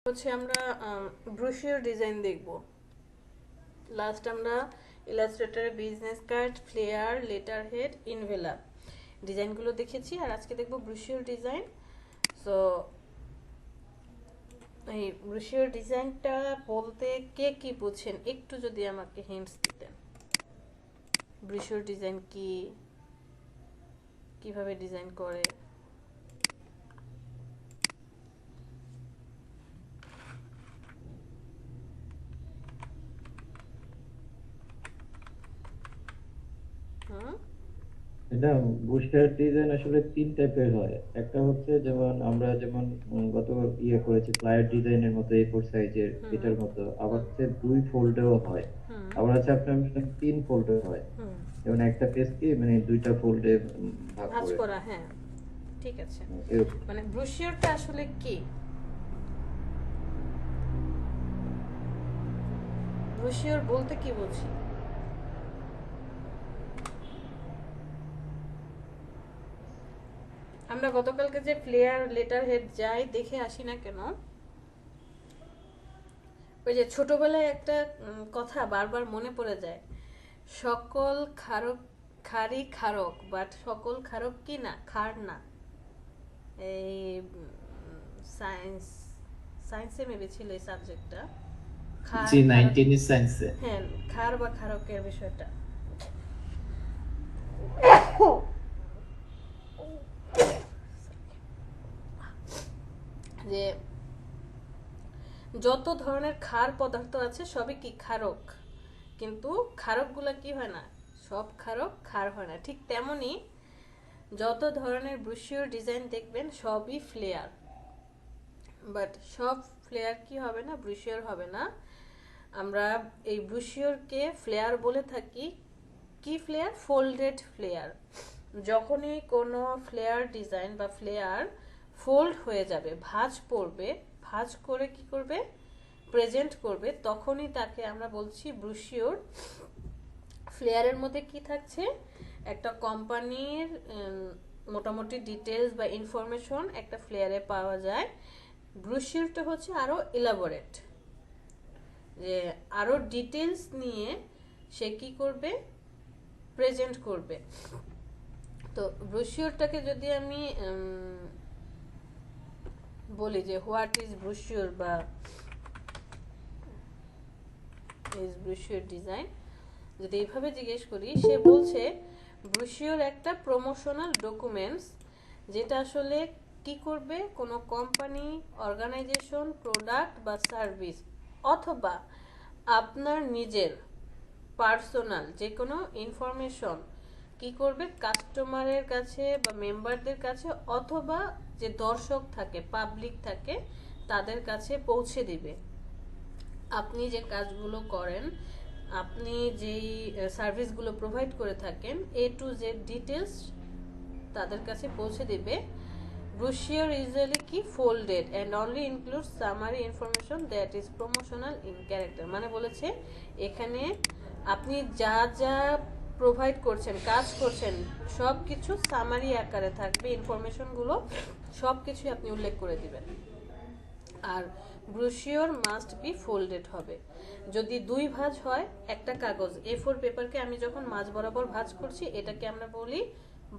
হচ্ছে আমরা brochure design দেখব। লাস্ট আমরা ইলাস্ট্রেটরের business card, flyer, letterhead, envelope ডিজাইনগুলো দেখেছি, আর আজকে দেখব ব্রোশিওর ডিজাইন। সো এই ব্রোশিওর ডিজাইনটা বলতে কে কি বুঝছেন একটু যদি আমাকে হিন্টস দিতেন। ব্রোশিওর ডিজাইন কি, কিভাবে ডিজাইন করে? হুম এটা বুস্টার ডিজাইন আসলে তিন টাইপের হয়। একটা হচ্ছে যেমন আমরা যেমন গত ইয়ে করেছি ফ্লায়ার ডিজাইনের মতো এ ফোর সাইজের হুম এটার মতো, আবার হুম হচ্ছে দুই ফোল্ডেও হয়, হুম আবার আছে আপনার তিন ফোল্ডে হয়। হুম যেমন একটা পেজকে মানে দুইটা ফোল্ডে ভাগ ভাঁজ করে। করা, হ্যাঁ ঠিক আছে। এরকম। মানে ব্রোশিওরটা আসলে কি? ব্রোশিওর বলতে কি বুঝি? আমরা গতকালকে যে ফ্লেয়ার, লেটার হেড যাই দেখে আসি না কেন, ওই যে ছোটবেলায় একটা কথা বারবার মনে পড়ে যায়, সকল ক্ষারক ক্ষারই ক্ষারক, বাট সকল ক্ষারক কি না, ক্ষার না। এই সায়েন্স, সায়েন্সে মেবি ছিল এই সাবজেক্টটা, ক্ষার জি ক্ষারক। 19 সায়েন্সে। হ্যাঁ, ক্ষার বা ক্ষারকের বিষয়টা, যে যত ধরনের ক্ষার পদার্থ আছে সবই কি ক্ষারক, কিন্তু ক্ষারকগুলো কি হয় না, সব ক্ষারক ক্ষার হয় না। ঠিক তেমনি যত ধরনের ব্রুশিওর ডিজাইন দেখবেন সবই ফ্লেয়ার, বাট সব ফ্লেয়ার কি হবে না, ব্রুশিওর হবে না। আমরা এই ব্রুশিওরকে ফ্লেয়ার বলে থাকি। কি ফ্লেয়ার? Folded flare. যখনই কোনো ফ্লেয়ার ডিজাইন বা ফ্লেয়ার ফোল্ড হয়ে যাবে, ভাঁজ পড়বে, ভাঁজ করে কি করবে, প্রেজেন্ট করবে, তখনই তাকে আমরা বলছি ব্রুশিওর। ফ্লেয়ারের মধ্যে কি থাকছে, একটা কোম্পানির মোটামুটি ডিটেলস বা ইনফরমেশন একটা ফ্লেয়ারে পাওয়া যায়। ব্রুশিওরটা হচ্ছে আরো ইলাবোরেট, যে আরো ডিটেলস নিয়ে সে কি করবে, প্রেজেন্ট করবে। তো ব্রোশিওরটাকে যদি আমি বলি যে হোয়াট ইজ ব্রোশিওর বা ইজ ব্রোশিওর ডিজাইন, যদি এইভাবে জিজ্ঞেস করি, সে বলছে ব্রোশিওর একটা প্রমোশনাল ডকুমেন্টস, যেটা আসলে কি করবে, কোনো কোম্পানি, অর্গানাইজেশন, প্রোডাক্ট বা সার্ভিস, অথবা আপনার নিজের পার্সোনাল যে কোনো ইনফরমেশন কি করবে, কাস্টমারের কাছে বা মেম্বারদের কাছে, অথবা যে দর্শক থাকে, পাবলিক থাকে, তাদের কাছে পৌঁছে দিবে। আপনি যে কাজগুলো করেন, আপনি যেই সার্ভিসগুলো প্রোভাইড করে থাকেন, এ টু জেড ডিটেলস তাদের কাছে পৌঁছে দিবে। ব্রোশিওর ইউজুয়ালি কি folded and only includes summary information that is promotional in character. মানে বলেছে এখানে আপনি যা যা প্রোভাইড করছেন, কাজ করছেন, সব কিছু সামারি আকারে থাকবে, ইনফরমেশনগুলো সব কিছুই আপনি উল্লেখ করে দিবেন। আর ব্রোশিওর মাস্ট বি ফোল্ডেড হবে। যদি দুই ভাঁজ হয়, একটা কাগজ A4 পেপারকে আমি যখন মাঝ বরাবর ভাঁজ করছি, এটাকে আমরা বলি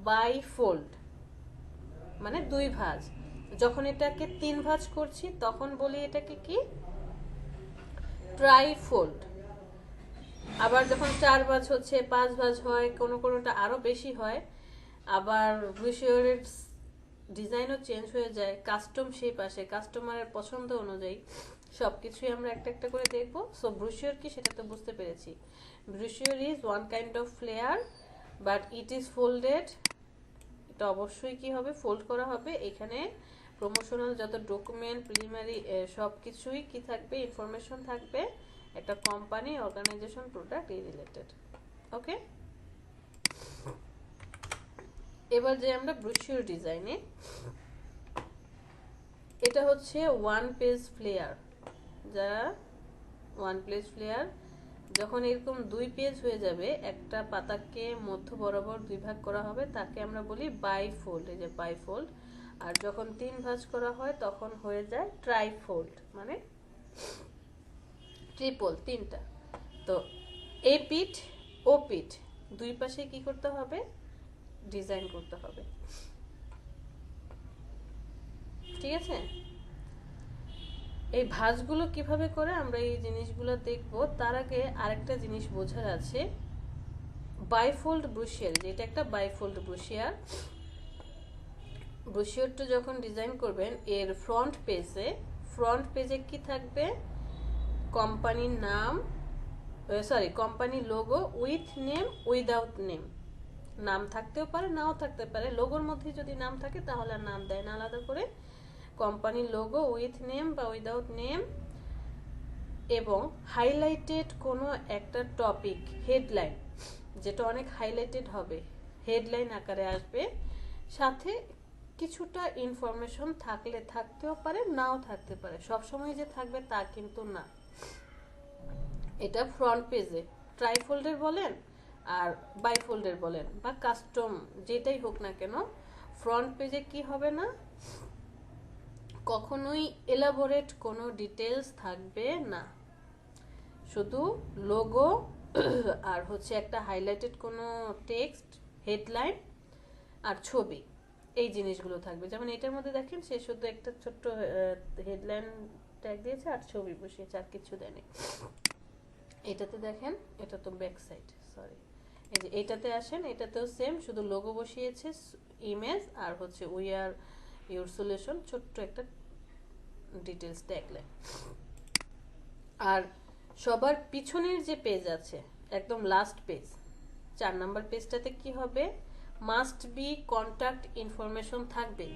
বাই ফোল্ড, মানে দুই ভাঁজ। যখন এটাকে তিন ভাঁজ করছি তখন বলি এটাকে কি, ট্রাইফোল্ড। আবার যখন চার ভাঁজ হচ্ছে, পাঁচ ভাঁজ হয়, কোনো কোনোটা আরো বেশি হয়। আবার ব্রোশিওরের ডিজাইনও চেঞ্জ হয়ে যায়, কাস্টম শেপ আসে কাস্টমারের পছন্দ অনুযায়ী। সব কিছুই আমরা একটা একটা করে দেখব। সো ব্রোশিওর কি সেটা তো বুঝতে পেরেছি। Brochure is one kind of flare, but it is folded. এটা অবশ্যই কি হবে, ফোল্ড করা হবে। এখানে প্রমোশনাল যত ডকুমেন্ট, প্রিলিমিনারি সব কিছুই কি থাকবে, ইনফরমেশন থাকবে একটা কোম্পানি, অর্গানাইজেশন, প্রোডাক্ট এই রিলেটেড। ওকে, এবার যে আমরা ব্রোশিওর ডিজাইনে, এটা হচ্ছে ওয়ান পেজ ফ্লেয়ার। যারা ওয়ান পেজ ফ্লেয়ার, যখন এরকম দুই পেজ হয়ে যাবে, একটা পাতাকে মধ্য বরাবর দুই ভাগ করা হবে, তাকে আমরা বলি বাই ফোল্ড। এই যে বাই ফোল্ড। আর যখন 3 ভাঁজ করা হয় তখন হয়ে যায় ট্রাইফোল্ড, মানে ট্রিপল, 3টা। তো এ পিঠ ও পিঠ দুই পাশে কি করতে হবে, ডিজাইন করতে হবে। ঠিক আছে, এই ভাঁজগুলো কিভাবে করে আমরা এই জিনিসগুলো দেখব। তার আগে আরেকটা জিনিস বোঝার আছে, বাইফোল্ড ব্রুশিয়ার, যেটা একটা বাইফোল্ড ব্রুশিয়ার। ব্রুশিয়ারটা যখন ডিজাইন করবেন, এর ফ্রন্ট পেজে কি থাকবে, কোম্পানির নাম, কোম্পানির logo with name without name. নাম থাকতেও পারে, নাও থাকতে পারে। লোগোর মধ্যে যদি নাম থাকে তাহলে আর নাম দেয় না আলাদা করে। কোম্পানির লোগো উইথ নেম বা উইদাউট নেম, এবং হাইলাইটেড কোনো একটা টপিক, হেডলাইন, যেটা অনেক হাইলাইটেড হবে, হেডলাইন আকারে আসবে। সাথে কিছুটা ইনফরমেশন থাকলে থাকতেও পারে, নাও থাকতে পারে। সবসময় যে থাকবে তা কিন্তু না। এটা ফ্রন্ট পেজে ট্রাইফোল্ডের বলেন আর বাইফোল্ডের বলেন বা কাস্টম যেটাই হোক না কেন, ফ্রন্ট পেজে কি হবে না, কখনোই এলাবোরেট কোনো ডিটেলস থাকবে না। শুধু লোগো আর হচ্ছে একটা হাইলাইটেড কোনো টেক্সট, হেডলাইন আর ছবি, এই জিনিসগুলো থাকবে। যেমন এটার মধ্যে দেখেন, সে শুধু একটা ছোট্ট হেডলাইন ট্যাগ দিয়েছে আর ছবি বসিয়েছে, আর কিছু দেয়নি। এটাতে দেখেন, এটা তো ব্যাক সাইড, সরি, এই যে এটাতে আসেন, এটাতেও সেম, শুধু লোগো বসিয়েছে, ইমেজ আর হচ্ছে উই আর ইউর সলিউশন, ছোট্ট একটা ডিটেলস ট্যাগলাইন। আর সবার পিছনের যে পেজ আছে, একদম লাস্ট পেজ, 4 নাম্বার পেজটাতে কি হবে, মাস্ট বি কন্ট্যাক্ট ইনফরমেশন থাকবে।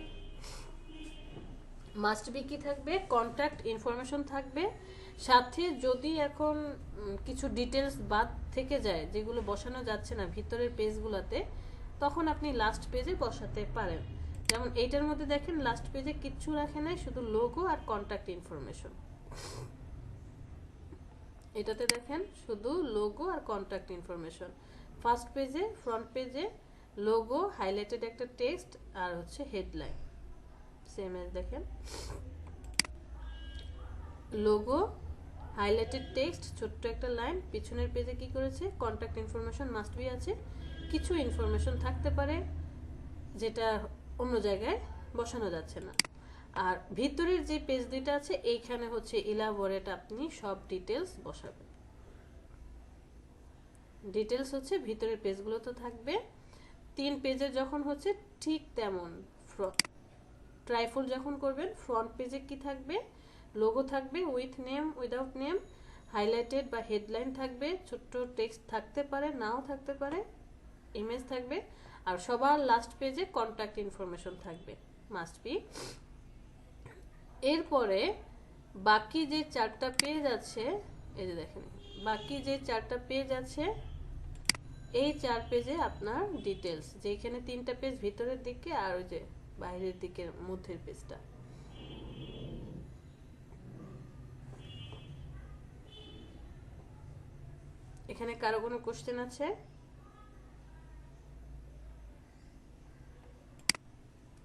মাস্ট বি কি থাকবে, কন্ট্যাক্ট ইনফরমেশন থাকবে। সাথে যদি এখন কিছু ডিটেলস বাদ থেকে যায়, যেগুলো বসানো যাচ্ছে না ভিতরের পেজগুলোতে, তখন আপনি লাস্ট পেজে বসাতে পারেন। যেমন এইটার মধ্যে দেখেন, লাস্ট পেজে কিচ্ছু রাখে নাই, শুধু লোগো আর কন্ট্যাক্ট ইনফরমেশন। এটাতে দেখেন শুধু লোগো আর কন্ট্যাক্ট ইনফরমেশন। ফার্স্ট পেজে, ফ্রন্ট পেজে লোগো, হাইলাইটেড একটা টেক্সট আর হচ্ছে হেডলাইন, সেম এজ দেখেন, লোগো, হাইলাইটেড টেক্সট, ছোট্ট একটা লাইন। পিছনের পেজে কি করেছে, কন্ট্যাক্ট ইনফরমেশন মাস্ট বি আছে, কিছু ইনফরমেশন থাকতে পারে যেটা অন্য জায়গায় বসানো যাচ্ছে না। আর ভিতরের যে পেজ দুইটা আছে, এইখানে হচ্ছে ইলাবোরেট, আপনি সব ডিটেলস বসাবেন। ডিটেলস হচ্ছে ভিতরের পেজগুলো তো থাকবে। 3 পেজে যখন হচ্ছে ঠিক তেমন, ট্রাইফোল্ড যখন করবেন, ফ্রন্ট পেজে কি থাকবে, লোগো থাকবে with name without name, highlighted বা হেডলাইন থাকবে, ছোট্ট টেক্সট থাকতে পারে, নাও থাকতে পারে, ইমেজ থাকবে। আর সবার লাস্ট পেজে কন্ট্যাক্ট ইনফরমেশন থাকবে, মাস্ট বি। এরপরে বাকি যে 4টা পেজ আছে, এই যে দেখেন, বাকি যে 4টা পেজ আছে, এই 4 পেজে আপনার ডিটেলস, যেখানে 3টা পেজ ভিতরের দিকে আর ওই যে বাইরের দিকের মধ্যের পেজটা। এখানে কারো কোনো কোশ্চেন আছে?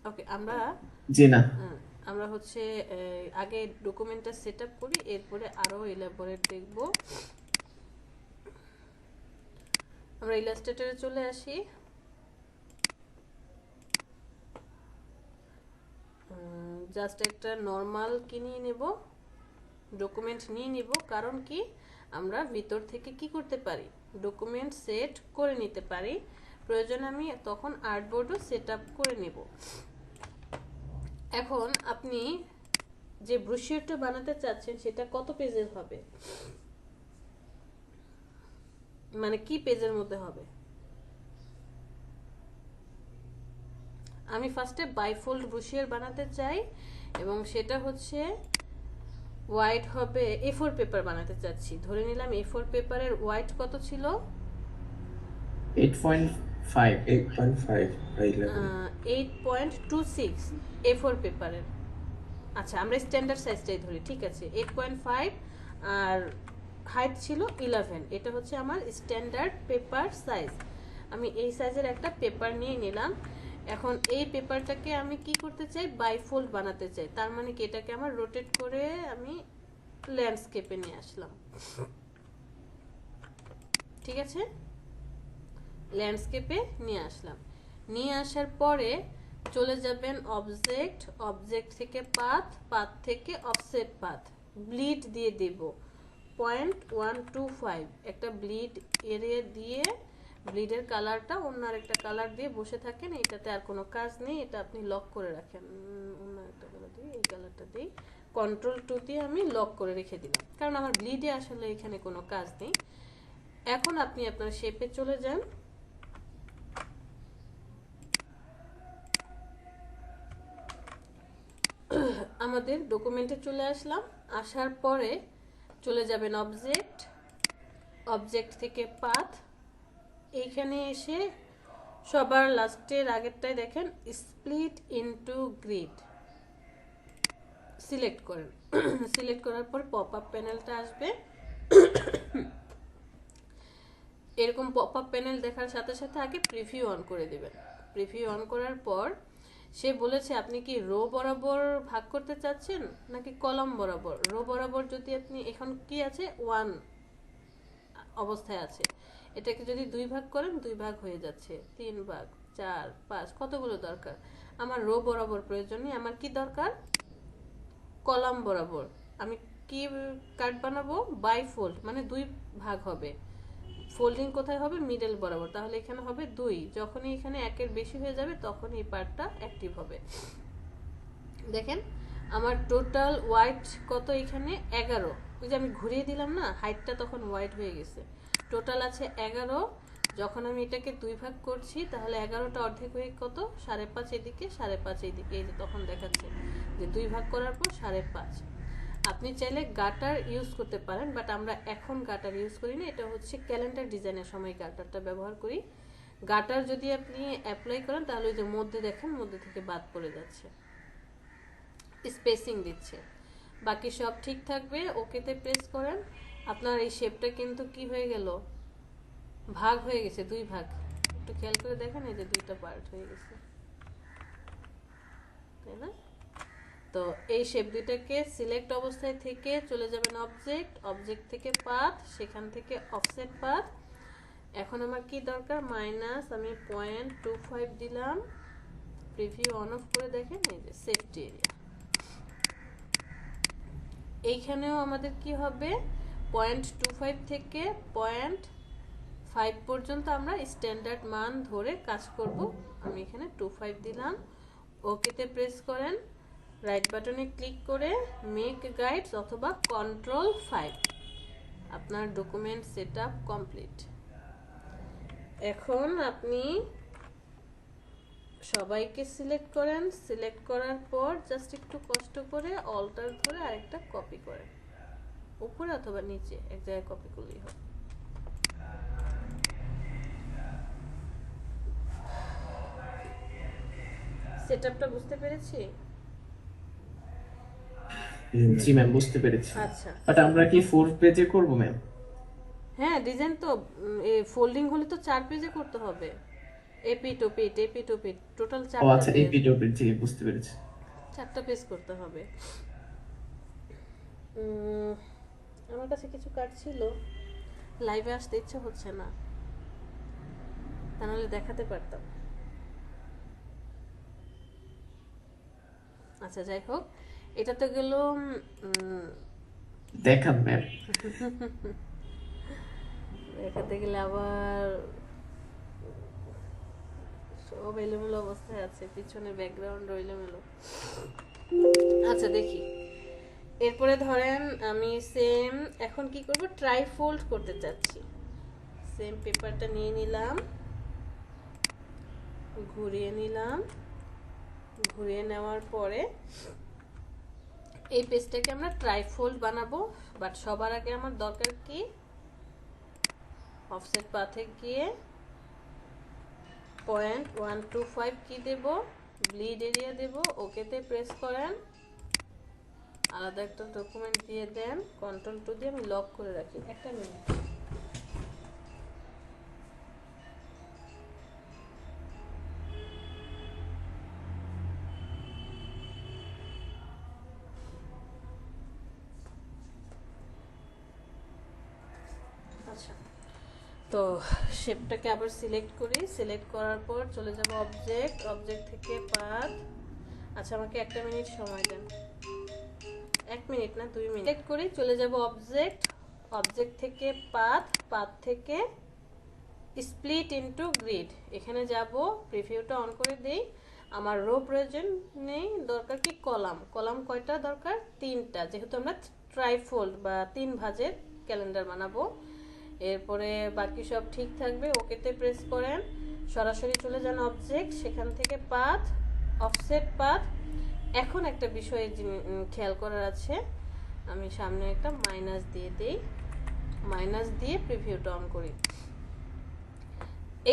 ওকে, আমরা হচ্ছে আগে ডকুমেন্টটা সেট আপ করি, এরপরে আরো এলাবোরেট দেখব। আমরা ইলাস্ট্রেটরে চলে আসি। জাস্ট একটা নর্মাল কি নিয়ে নেব, ডকুমেন্ট নিয়ে নিব। কারণ কি, আমরা ভিতর থেকে কি করতে পারি, ডকুমেন্ট সেট করে নিতে পারি। প্রয়োজন আমি তখন আর্টবোর্ডও সেট আপ করে নেব। এখন আপনি যে ব্রোশিওরটা বানাতে চাচ্ছেন, সেটা কত পেজের হবে, মানে কি পেজের মধ্যে হবে? আমি ফার্স্টে বাইফোল্ড ব্রোশিওর বানাতে চাই, এবং সেটা হচ্ছে হোয়াইট হবে, A4 পেপার বানাতে চাচ্ছি। ধরে নিলাম A4 পেপারের হোয়াইট কত ছিল, 8.26 A4 পেপারের। আচ্ছা, আমরা স্ট্যান্ডার্ড সাইজটাই ধরি, ঠিক আছে। 8.5 আর হাইট ছিল 11। এটা হচ্ছে আমার স্ট্যান্ডার্ড পেপার সাইজ। আমি এই সাইজের একটা পেপার নিয়ে নিলাম, এখন এই পেপারটাকে আমি কি করতে চাই, বাইফোল্ড বানাতে চাই। তার মানে কি এটাকে আমার রোটেট করে আমি ল্যান্ডস্কেপে নিয়ে আসলাম, ঠিক আছে, ল্যান্ডস্কেপে নিয়ে আসলাম। নিয়ে আসার পরে চলে যাবেন অবজেক্ট, অবজেক্ট থেকে পাথ, পাথ থেকে অফসেট পাথ, ব্লিড দিয়ে দেব 0.125, একটা ব্লিড এরিয়া দিয়ে ব্লিডের কালারটা অন্য আরেকটা কালার দিয়ে বসে থাকেন, এটাতে আর কোনো কাজ নেই, এটা আপনি লক করে রাখেন। অন্য একটা কালার দিয়ে, এই কালারটা দিই, Ctrl+2 দিয়ে আমি লক করে রেখে দিলাম, কারণ আমার ব্লিডে আসলে এখানে কোনো কাজ নেই। এখন আপনি আপনার শেপে চলে যান, আমাদের ডকুমেন্টে চলে আসলাম। আসার পরে চলে যাবেন অবজেক্ট, অবজেক্ট থেকে পাথ, এইখানে এসে সবার লাস্টের আগেরটায় দেখেন স্প্লিট ইনটু গ্রিড সিলেক্ট করেন। সিলেক্ট করার পর পপ আপ প্যানেলটা আসবে, এরকম পপ আপ প্যানেল দেখার সাথে সাথে আগে প্রিভিউ অন করে দিবেন। প্রিভিউ অন করার পর সে বলেছে আপনি কি রো বরাবর ভাগ করতে চাচ্ছেন নাকি কলাম বরাবর। রো বরাবর যদি আপনি, এখন কি আছে 1 অবস্থায় আছে, এটাকে যদি 2 ভাগ করেন 2 ভাগ হয়ে যাচ্ছে, 3 ভাগ, 4, 5, কতগুলো দরকার, আমার রো বরাবর প্রয়োজন নেই, আমার কি দরকার কলাম বরাবর। আমি কি কাট বানাবো, বাইফোল্ড, মানে 2 ভাগ হবে। ফোল্ডিং কোথায় হবে, মিডল বরাবর, তাহলে এখানে হবে 2, যখনই এখানে 1-এর বেশি হয়ে যাবে তখন এই পার্টটা অ্যাক্টিভ হবে। দেখেন আমার টোটাল হোয়াইট কত, এখানে 11, ওই যে আমি ঘুরিয়ে দিলাম না হাইটটা, তখন হোয়াইট হয়ে গেছে। টোটাল আছে 11, যখন আমি এটাকে 2 ভাগ করছি তাহলে 11টা অর্ধেক হয়ে কত 5.5 এদিকে, 5.5 এইদিকে, এই যে তখন দেখাচ্ছে যে 2 ভাগ করার পর 5.5। আপনি চাইলে গাটার ইউজ করতে পারেন, বাট আমরা এখন গাটার ইউজ করি না, এটা হচ্ছে ক্যালেন্ডার ডিজাইনের সময় গাটারটা ব্যবহার করি। গাটার যদি আপনি অ্যাপ্লাই করেন তাহলে ওই যে মধ্যে দেখেন, মধ্যে থেকে বাদ পড়ে যাচ্ছে, স্পেসিং দিচ্ছে। বাকি সব ঠিক থাকবে, ওকেতে প্রেস করেন। আপনার এই শেপটা কিন্তু কি হয়ে গেল, ভাগ হয়ে গেছে, 2 ভাগ। একটু খেয়াল করে দেখেন, এই যে 2টা পার্ট হয়ে গেছে, তাই না। তো এই শেপ দুইটাকে সিলেক্ট অবস্থায় থেকে চলে যাবেন অবজেক্ট, অবজেক্ট থেকে পাথ, সেখান থেকে অফসেট পাথ। এখন আমার কি দরকার, মাইনাস, আমি 0.25 দিলাম, প্রিভিউ অন অফ করে দেখেন, এই যে সেফটি এরিয়া। এইখানেও আমাদের কি হবে, 0.25 থেকে 0.5 পর্যন্ত আমরা স্ট্যান্ডার্ড মান ধরে কাজ করব। আমি এখানে 25 দিলাম, ওকেতে প্রেস করেন, রাইট বাটনে ক্লিক করে মেক গাইডস অথবা Ctrl+5, আপনার ডকুমেন্ট সেটআপ কমপ্লিট। এখন আপনি সবাইকে সিলেক্ট করেন, সিলেক্ট করার পর জাস্ট একটু কষ্ট করে অল্টার ধরে আরেকটা কপি করেন, উপরে অথবা নিচে এক জায়গায় কপি করলেই হবে। সেটআপটা বুঝতে পেরেছি? জি ম্যাম, বুঝতে পেরেছি। আচ্ছা, বাট আমরা কি 4 পেজে করব ম্যাম? হ্যাঁ ডিজাইন তো ফোল্ডিং হলে তো 4 পেজে করতে হবে, এপি টু পিট, এপি টু পিট, টোটাল ও 4টা আচ্ছা, এই পেজ, ভিডিও পেজ, জি বুঝতে পেরেছি। 4টা পেজ করতে হবে। আমার কাছে কিছু কার্ড ছিল, লাইভে আসতে ইচ্ছা হচ্ছে না, তা নাহলে দেখাতে পারতাম। আচ্ছা যাই হোক, এটা তো গেল দেখান ম্যাম। দেখাতে গেলে আবার সব এলোমেলো অবস্থায় আছে, পিছনে ব্যাকগ্রাউন্ড এলোমেলো। আচ্ছা দেখি, এরপরে ধরেন আমি সেম এখন কি করব, ট্রাইফোল্ড করতে চাচ্ছি। সেম পেপারটা নিয়ে নিলাম, ঘুরিয়ে নিলাম, ঘুরিয়ে নেওয়ার পরে এই পেজটাকে আমরা ট্রাইফোল্ড বানাবো। বাট সবার আগে আমার দরকার কি, অফসেট পাথে গিয়ে 0.125 কি দেব, ব্লিড এরিয়া দেব, ওকেতে প্রেস করেন, আলাদা একটা ডকুমেন্ট দিয়ে দেন, Ctrl+2 দিয়ে আমি লক করে রাখি। একটা মিনিট, আচ্ছা, তো শেপটাকে আবার সিলেক্ট করি। সিলেক্ট করার পর চলে যাব অবজেক্ট, অবজেক্ট থেকে পাথ। আচ্ছা, আমাকে 1 মিনিট সময় দেন। 1 মিনিট না, 2 মিনিট। সিলেক্ট করি, চলে যাব অবজেক্ট, অবজেক্ট থেকে পাথ, পাথ থেকে স্প্লিট ইনটু গ্রিড। এখানে যাব, প্রিভিউটা অন করে দেই। আমার রো প্রয়োজন নেই, দরকার কি কলাম। কলাম কয়টা দরকার? 3টা, যেহেতু আমরা ট্রাইফোল্ড বা 3 ভাঁজের ক্যালেন্ডার বানাবো। এরপরে বাকি সব ঠিক থাকবে। ওকেতে প্রেস করেন, সরাসরি চলে যান অবজেক্ট, সেখান থেকে পাথ, অফসেট পাথ। এখন একটা বিষয়ে খেয়াল করার আছে, আমি সামনে একটা মাইনাস দিয়ে দিই, মাইনাস দিয়ে প্রিভিউটা অন করি।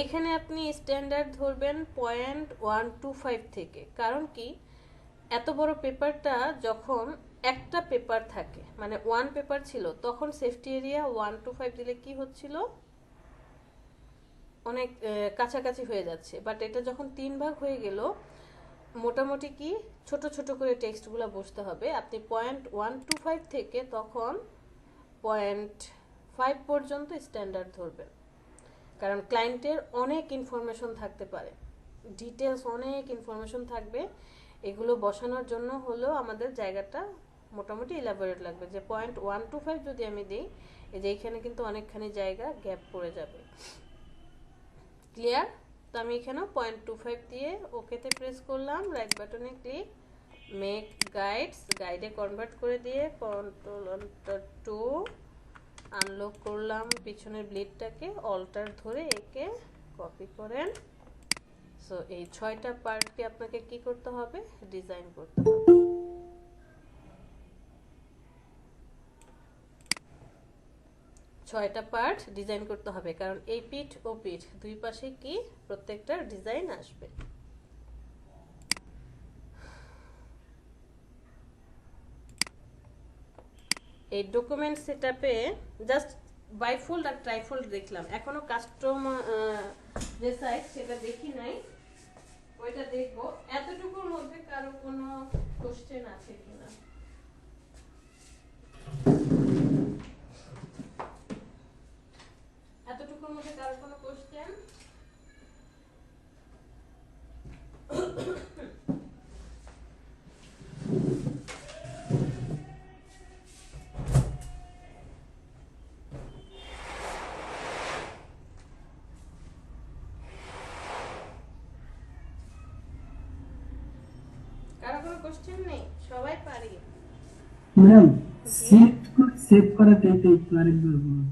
এখানে আপনি স্ট্যান্ডার্ড ধরবেন 0.125 থেকে। কারণ কি, এত বড় পেপারটা যখন একটা পেপার থাকে, মানে 1 পেপার ছিল, তখন সেফটি এরিয়া 125 দিলে কি হচ্ছিল, অনেক কাছাকাছি হয়ে যাচ্ছে। বাট এটা যখন 3 ভাগ হয়ে গেল, মোটামুটি কি ছোট ছোট করে টেক্সটগুলো বসতে হবে। আপনি 0.125 থেকে তখন 0.5 পর্যন্ত স্ট্যান্ডার্ড ধরবেন। কারণ ক্লায়েন্টের অনেক ইনফরমেশন থাকতে পারে, ডিটেলস অনেক ইনফরমেশন থাকবে। এগুলো বসানোর জন্য হলেও আমাদের জায়গাটা মোটামুটি ইলাবোরেট লাগবে। যে 0.125 যদি আমি দিই, এই যে এখানে কিন্তু অনেকখানি জায়গা গ্যাপ পড়ে যাবে। ক্লিয়ার? তো আমি এখানেও 0.25 দিয়ে ওকেতে প্রেস করলাম, রাইট বাটনে ক্লিক, মেক গাইডস, গাইডে কনভার্ট করে দিয়ে Ctrl+2 আনলক করলাম পিছনের ব্লেডটাকে, অল্টার ধরে একে কপি করেন। সো এই 6টা পার্টকে আপনাকে কি করতে হবে? ডিজাইন করতে হবে। ছয়টা পার্ট ডিজাইন করতে হবে, কারণ এই পিঠ ও পিঠ দুই পাশে কি প্রত্যেকটার ডিজাইন আসবে। এই ডকুমেন্ট সেটআপে জাস্ট বাইফোল্ড আর ট্রাইফোল্ড দেখলাম, এখনো কাস্টম যে সাইজ সেটা দেখি নাই, ওইটা দেখবো। এতটুকুর মধ্যে কারো কোনো কোশ্চেন আছে কিনা? এতটুকুর মধ্যে কারো কোনো কোশ্চেন? কারো কোনো কোশ্চেন নেই? সবাই পারি? ম্যাম, সেভ করাটা একটু আরেকবার বলুন।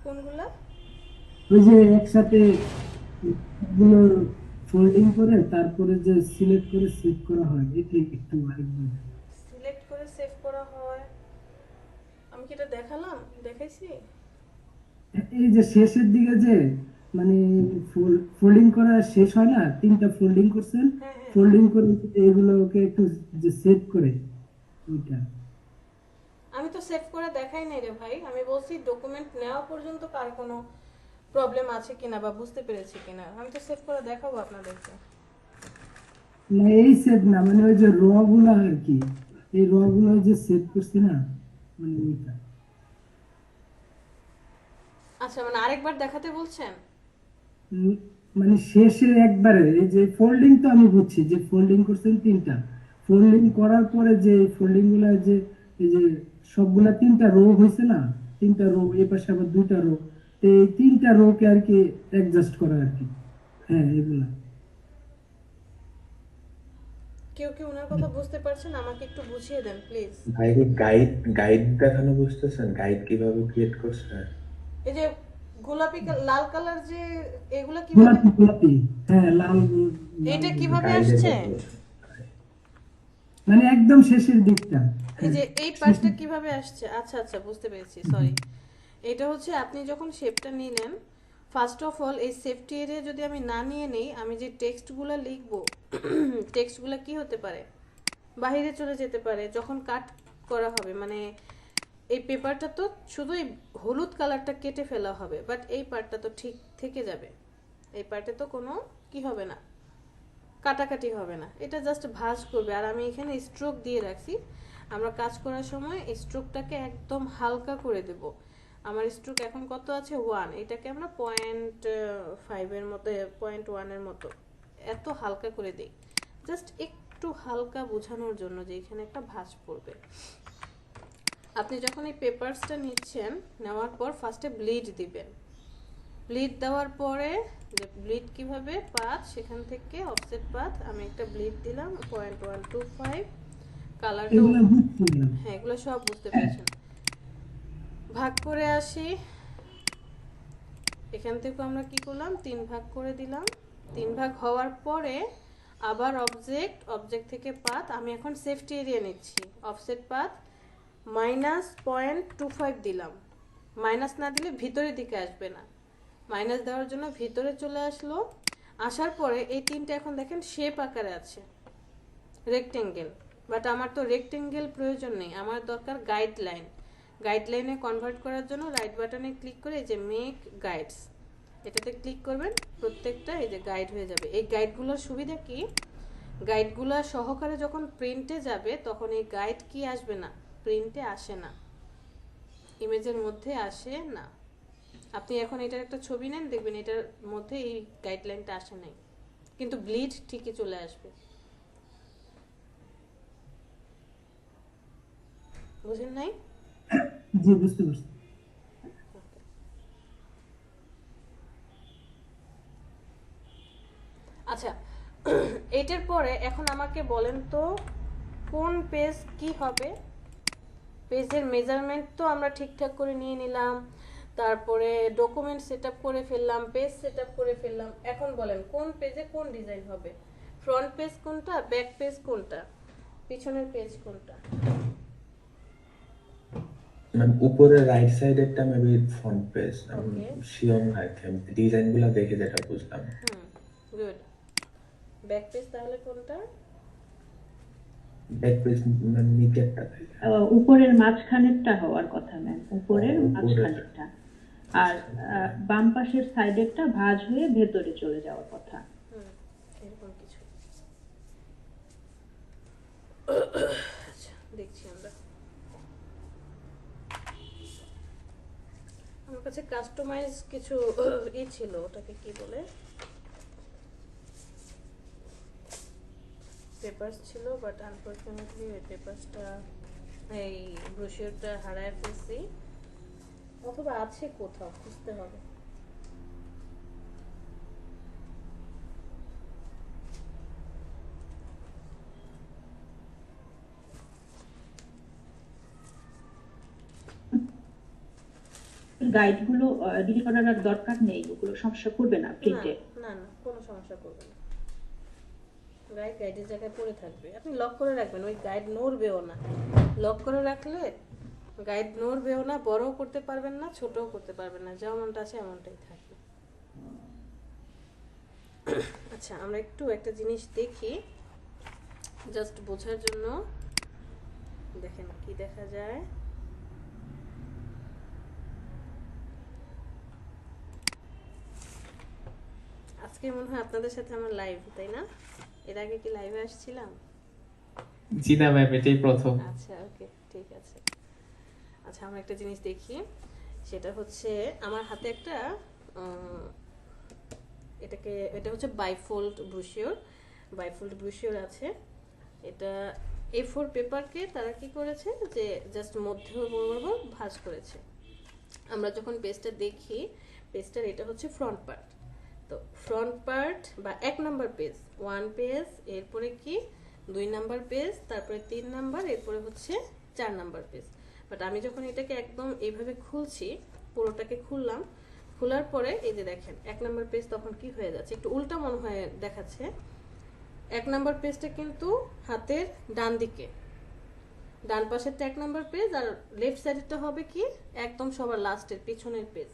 কোনগুলা? ওই যে একসাথে গুলো ফোল্ডিং করে তারপরে যে সিলেক্ট করে সেভ করা হয়, এটা একটু আরেকবার। সিলেক্ট করে সেভ করা হয়, আমি কি এটা দেখালাম? দেখাইছি? এই যে শেষের দিকে যে মানে ফোল্ডিং করা শেষ হয় না, 3টা ফোল্ডিং করছেন, হ্যাঁ, হ্যাঁ। ফোল্ডিং করে এগুলোকে একটু যে সেভ করে ওইটা। আমি তো সেভ করে দেখাই নাই রে ভাই, আমি বলছি ডকুমেন্ট নেওয়া পর্যন্ত কার কোনো প্রবলেম আছে কিনা বা বুঝতে পেরেছি কিনা, আমি তো সেভ করে দেখাবো আপনাদেরকে। না, এই সেভ না, মানে ওই যে র গুলো আর কি, এই র গুলো যে সেভ করছি না, মানে ওইটা। আচ্ছা, মানে আরেকবার দেখাতে বলছেন? মানে শেষে একবারে এই যে ফোল্ডিং, তো আমি বুঝছি যে ফোল্ডিং করছেন 3টা, ফোল্ডিং করার পরে যে ফোল্ডিং গুলা যে এই যে সবগুলা 3টা রো হয়েছে না, 3টা রো, এই পাশে আবার 2টা রো, এই 3টা রো কে আর কি অ্যাডজাস্ট করা আর কি। হ্যাঁ, এগুলা। কেউ কি ওনার কথা বুঝতে পারছেন? আমাকে একটু বুঝিয়ে দেন প্লিজ। ভাই, গাইড গাইড দেখানো বুঝতেছেন? গাইড কিভাবে ক্রিয়েট করছে? এই যে গোলাপি লাল কালার যে এগুলা কিভাবে, গোলাপি গোলাপি, হ্যাঁ, লাল এটা কিভাবে গাইডে আসছে? মানে একদম শেষের দিকটা। এই যে এই পার্টটা কিভাবে আসছে? আচ্ছা আচ্ছা, বুঝতে পেরেছি, সরি। এটা হচ্ছে আপনি যখন শেপটা নিলেন, ফার্স্ট অফ অল এই সেফটি এরিয়া যদি আমি না নিয়ে নেই, আমি যে টেক্সটগুলো লিখবো, টেক্সটগুলো কি হতে পারে, বাইরে চলে যেতে পারে যখন কাট করা হবে। মানে এই পেপারটা তো শুধু এই হলুদ কালারটা কেটে ফেলা হবে, বাট এই পার্টটা তো ঠিক থেকে যাবে। এই পার্টে তো কোনো কি হবে না, কাটাকাটি হবে না, এটা জাস্ট ভাঁজ করবে। আর আমি এখানে স্ট্রোক দিয়ে রাখছি, আমরা কাজ করার সময় স্ট্রোকটাকে একদম হালকা করে দেব, আমার স্ট্রোক এখন কত আছে 1, এটাকে আমরা 0.5 এর মতো 0.1 মতো এত হালকা করে দিই, জাস্ট একটু হালকা বোঝানোর জন্য যে এখানে একটা ভাঁজ পড়বে। আপনি যখন এই পেপারসটা নিচ্ছেন, নেওয়ার পর ফার্স্টে ব্লিড দিবেন। ব্লিড দেওয়ার পরে যে ব্লিড কিভাবে পাথ, সেখান থেকে অফসেট পাথ আমি একটা ব্লিড দিলাম 0.125, কালারটা এগুলো বুঝছি না। হ্যাঁ এগুলো সব বুঝতে পেরেছেন। ভাগ করে আসি, এখান থেকে আমরা কি করলাম 3 ভাগ করে দিলাম। 3 ভাগ হওয়ার পরে আবার অবজেক্ট থেকে পাথ, আমি এখন সেফটি এরিয়া নিচ্ছি, অফসেট পাথ -0.25 দিলাম। মাইনাস না দিলে ভিতরের দিকে আসবে না, মাইনাস দেওয়ার জন্য ভিতরে চলে আসলো। আসার পরে এই তিনটা এখন দেখেন শেপ আকারে আছে, রেক্টেঙ্গেল, বাট আমার তো রেক্টেঙ্গেল প্রয়োজন নেই, আমার দরকার গাইডলাইন। গাইডলাইনে কনভার্ট করার জন্য রাইট বাটনে ক্লিক করে এই যে মেক গাইডস, এটাতে ক্লিক করবেন, প্রত্যেকটা এই যে গাইড হয়ে যাবে। এই গাইডগুলোর সুবিধা কি, গাইডগুলো সহকারে যখন প্রিন্টে যাবে তখন এই গাইড কি আসবে না, প্রিন্টে আসে না, ইমেজের মধ্যে আসে না। আপনি এখন এটার একটা ছবি নেন, দেখবেন এটার মধ্যে এই গাইডলাইনটা আসে নাই, কিন্তু ব্লিড ঠিকই চলে আসবে। বুঝেন নাই? জি বুঝতে পারছি। আচ্ছা, এইটার পরে এখন আমাকে বলেন তো কোন পেজ কি হবে। পেজের মেজারমেন্ট তো আমরা ঠিকঠাক করে নিয়ে নিলাম, তারপরে ডকুমেন্ট সেটআপ করে ফেললাম, পেজ সেটআপ করে ফেললাম। এখন বলেন কোন পেজে কোন ডিজাইন হবে, ফ্রন্ট পেজ কোনটা, ব্যাক পেজ কোনটা, পিছনের পেজ কোনটা? মানে উপরে রাইট সাইডেরটা মেবি ফ্রন্ট পেজ, আমি Okay. শিওর না, ডিজাইনগুলো দেখে যেটা বুঝলাম। গুড। ব্যাক পেজ তাহলে কোনটা? ব্যাক পেজ মানে নিচেরটা থেকে। উপরের মাঝখানেরটা হওয়ার কথা ম্যাম, উপরের উপরের। মাঝখানেরটা। আর বাম পাশের সাইডেরটা ভাঁজ হয়ে ভেতরে চলে যাওয়ার কথা। এরকম কিছু। আচ্ছা দেখছি আমরা। আমার কাছে কাস্টমাইজ কিছু ছিল, ওটাকে কি বলে, পেপারস ছিল, বাট আনফরচুনেটলি ওই পেপারসটা এই ব্রোশিওরটা হারায় ফেলছি, অথবা আছে কোথাও, খুঁজতে হবে। গাইডগুলো ডিলিট করার আর দরকার নেই, ওগুলো সমস্যা করবে না প্রিন্টে। না না কোনো সমস্যা করবে না, গাইডের জায়গায় পড়ে থাকবে, আপনি লক করে রাখবেন, ওই গাইড নড়বেও না। লক করে রাখলে গাইড নড়বেও না, বড়ও করতে পারবেন না, ছোটও করতে পারবেন না, যেমনটা আছে এমনটাই থাকবে। আচ্ছা আমরা একটু একটা জিনিস দেখি জাস্ট বোঝার জন্য, দেখেন কি দেখা যায়। আজকে মনে হয় আপনাদের সাথে আমার লাইভ, তাই না? এর আগে কি লাইভে আসছিলাম? জি না ম্যাম, এটাই প্রথম। আচ্ছা ওকে ঠিক আছে। আচ্ছা আমরা একটা জিনিস দেখি, সেটা হচ্ছে আমার হাতে একটা এটা হচ্ছে বাইফোল্ড ব্রুশিওর আছে। এটা A4 পেপারকে তারা কি করেছে যে জাস্ট মধ্যে বরাবর ভাঁজ করেছে। আমরা যখন পেজটা দেখি, পেজটার এটা হচ্ছে ফ্রন্ট পার্ট, তো ফ্রন্ট পার্ট বা 1 নাম্বার পেজ, 1 পেজ, এরপরে কি 2 নাম্বার পেজ, তারপরে 3 নাম্বার, এরপরে হচ্ছে 4 নাম্বার পেজ। বাট আমি যখন এটাকে একদম এইভাবে খুলছি, পুরোটাকে খুললাম, খোলার পরে এই যে দেখেন 1 নাম্বার পেজ তখন কি হয়ে যাচ্ছে, একটু উল্টা মনে হয় দেখাচ্ছে। 1 নাম্বার পেজটা কিন্তু হাতের ডান দিকে, ডান পাশেরটা 1 নাম্বার পেজ, আর লেফট সাইডেরটা হবে কি একদম সবার লাস্টের পিছনের পেজ।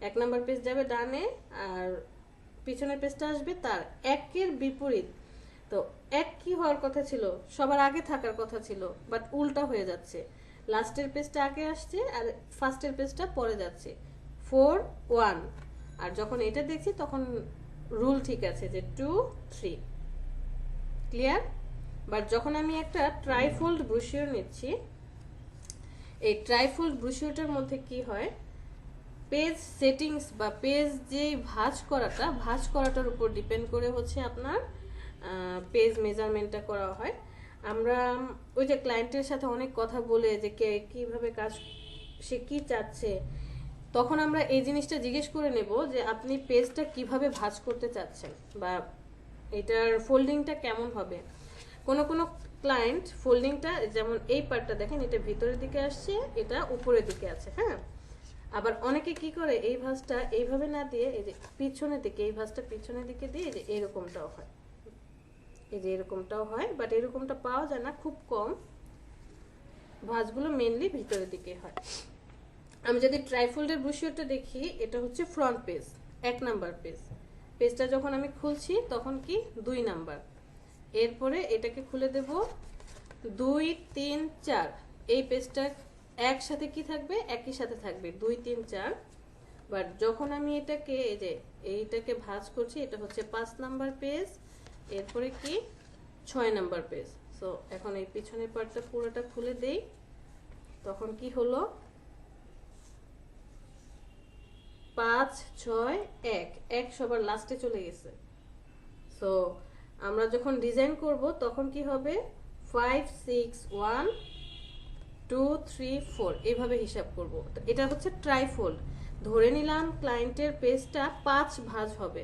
1 নাম্বার পেজ যাবে ডানে, আর পিছনের পেজটা আসবে তার একের বিপরীত। তো এক কি হওয়ার কথা ছিল, সবার আগে থাকার কথা ছিল, বাট উল্টা হয়ে যাচ্ছে, লাস্টের পেজটা আগে আসছে আর ফার্স্টের পেজটা পরে যাচ্ছে, 4 1। আর যখন এটা দেখছি তখন রুল ঠিক আছে যে 2 3, ক্লিয়ার। বাট যখন আমি একটা ট্রাইফোল্ড ব্রুশিওর নিচ্ছি, এই ট্রাইফোল্ড ব্রুশিওরটার মধ্যে কি হয়, পেজ সেটিংস বা পেজ যে ভাঁজ করাটার উপর ডিপেন্ড করে হচ্ছে আপনার পেজ মেজারমেন্টটা করা হয়। আমরা ওই যে ক্লায়েন্টের সাথে অনেক কথা বলে যে কে কীভাবে কাজ, সে কি চাচ্ছে, তখন আমরা এই জিনিসটা জিজ্ঞেস করে নেব যে আপনি পেজটা কিভাবে ভাঁজ করতে চাচ্ছেন বা এটার ফোল্ডিংটা কেমন হবে। কোনো কোনো ক্লায়েন্ট ফোল্ডিংটা, যেমন এই পার্টটা দেখেন, এটা ভিতরের দিকে আসছে, এটা উপরের দিকে আছে, হ্যাঁ। আবার অনেকে কি করে, এই ভাঁজটা এইভাবে না দিয়ে এই যে পিছনের দিকে, এই ভাঁজটা পিছনের দিকে দিয়ে এই যে এরকমটাও হয়, এই যে এরকমটাও হয়, বাট এরকমটা পাওয়া যায় না, খুব কম। ভাঁজগুলো মেনলি ভিতরের দিকে হয়। আমি যদি ট্রাইফোল্ডের ব্রোশিওরটা দেখি, এটা হচ্ছে ফ্রন্ট পেজ, 1 নাম্বার পেজ। পেজটা যখন আমি খুলছি তখন কি 2 নাম্বার। এরপরে এটাকে খুলে দেব 2, 3, 4। এই পেজটা একসাথে কি থাকবে, একই সাথে থাকবে 2, 3, 4। বাট যখন আমি এটাকে এই যে এইটাকে ভাঁজ করছি, এটা হচ্ছে 5 নাম্বার পেজ, এরপরে কি 6 নাম্বার পেজ। সো এখন এই পিছনের পার্টটা পুরোটা খুলে দেই, তখন কি হলো, 5, 6, 1 সবার লাস্টে চলে গেছে। সো আমরা যখন ডিজাইন করব তখন কি হবে, 5, 6, 1, 2, 3, 4 এইভাবে হিসাব করব। এটা হচ্ছে ট্রাইফোল্ড। ধরে নিলাম ক্লায়েন্টের পেজটা 5 ভাঁজ হবে।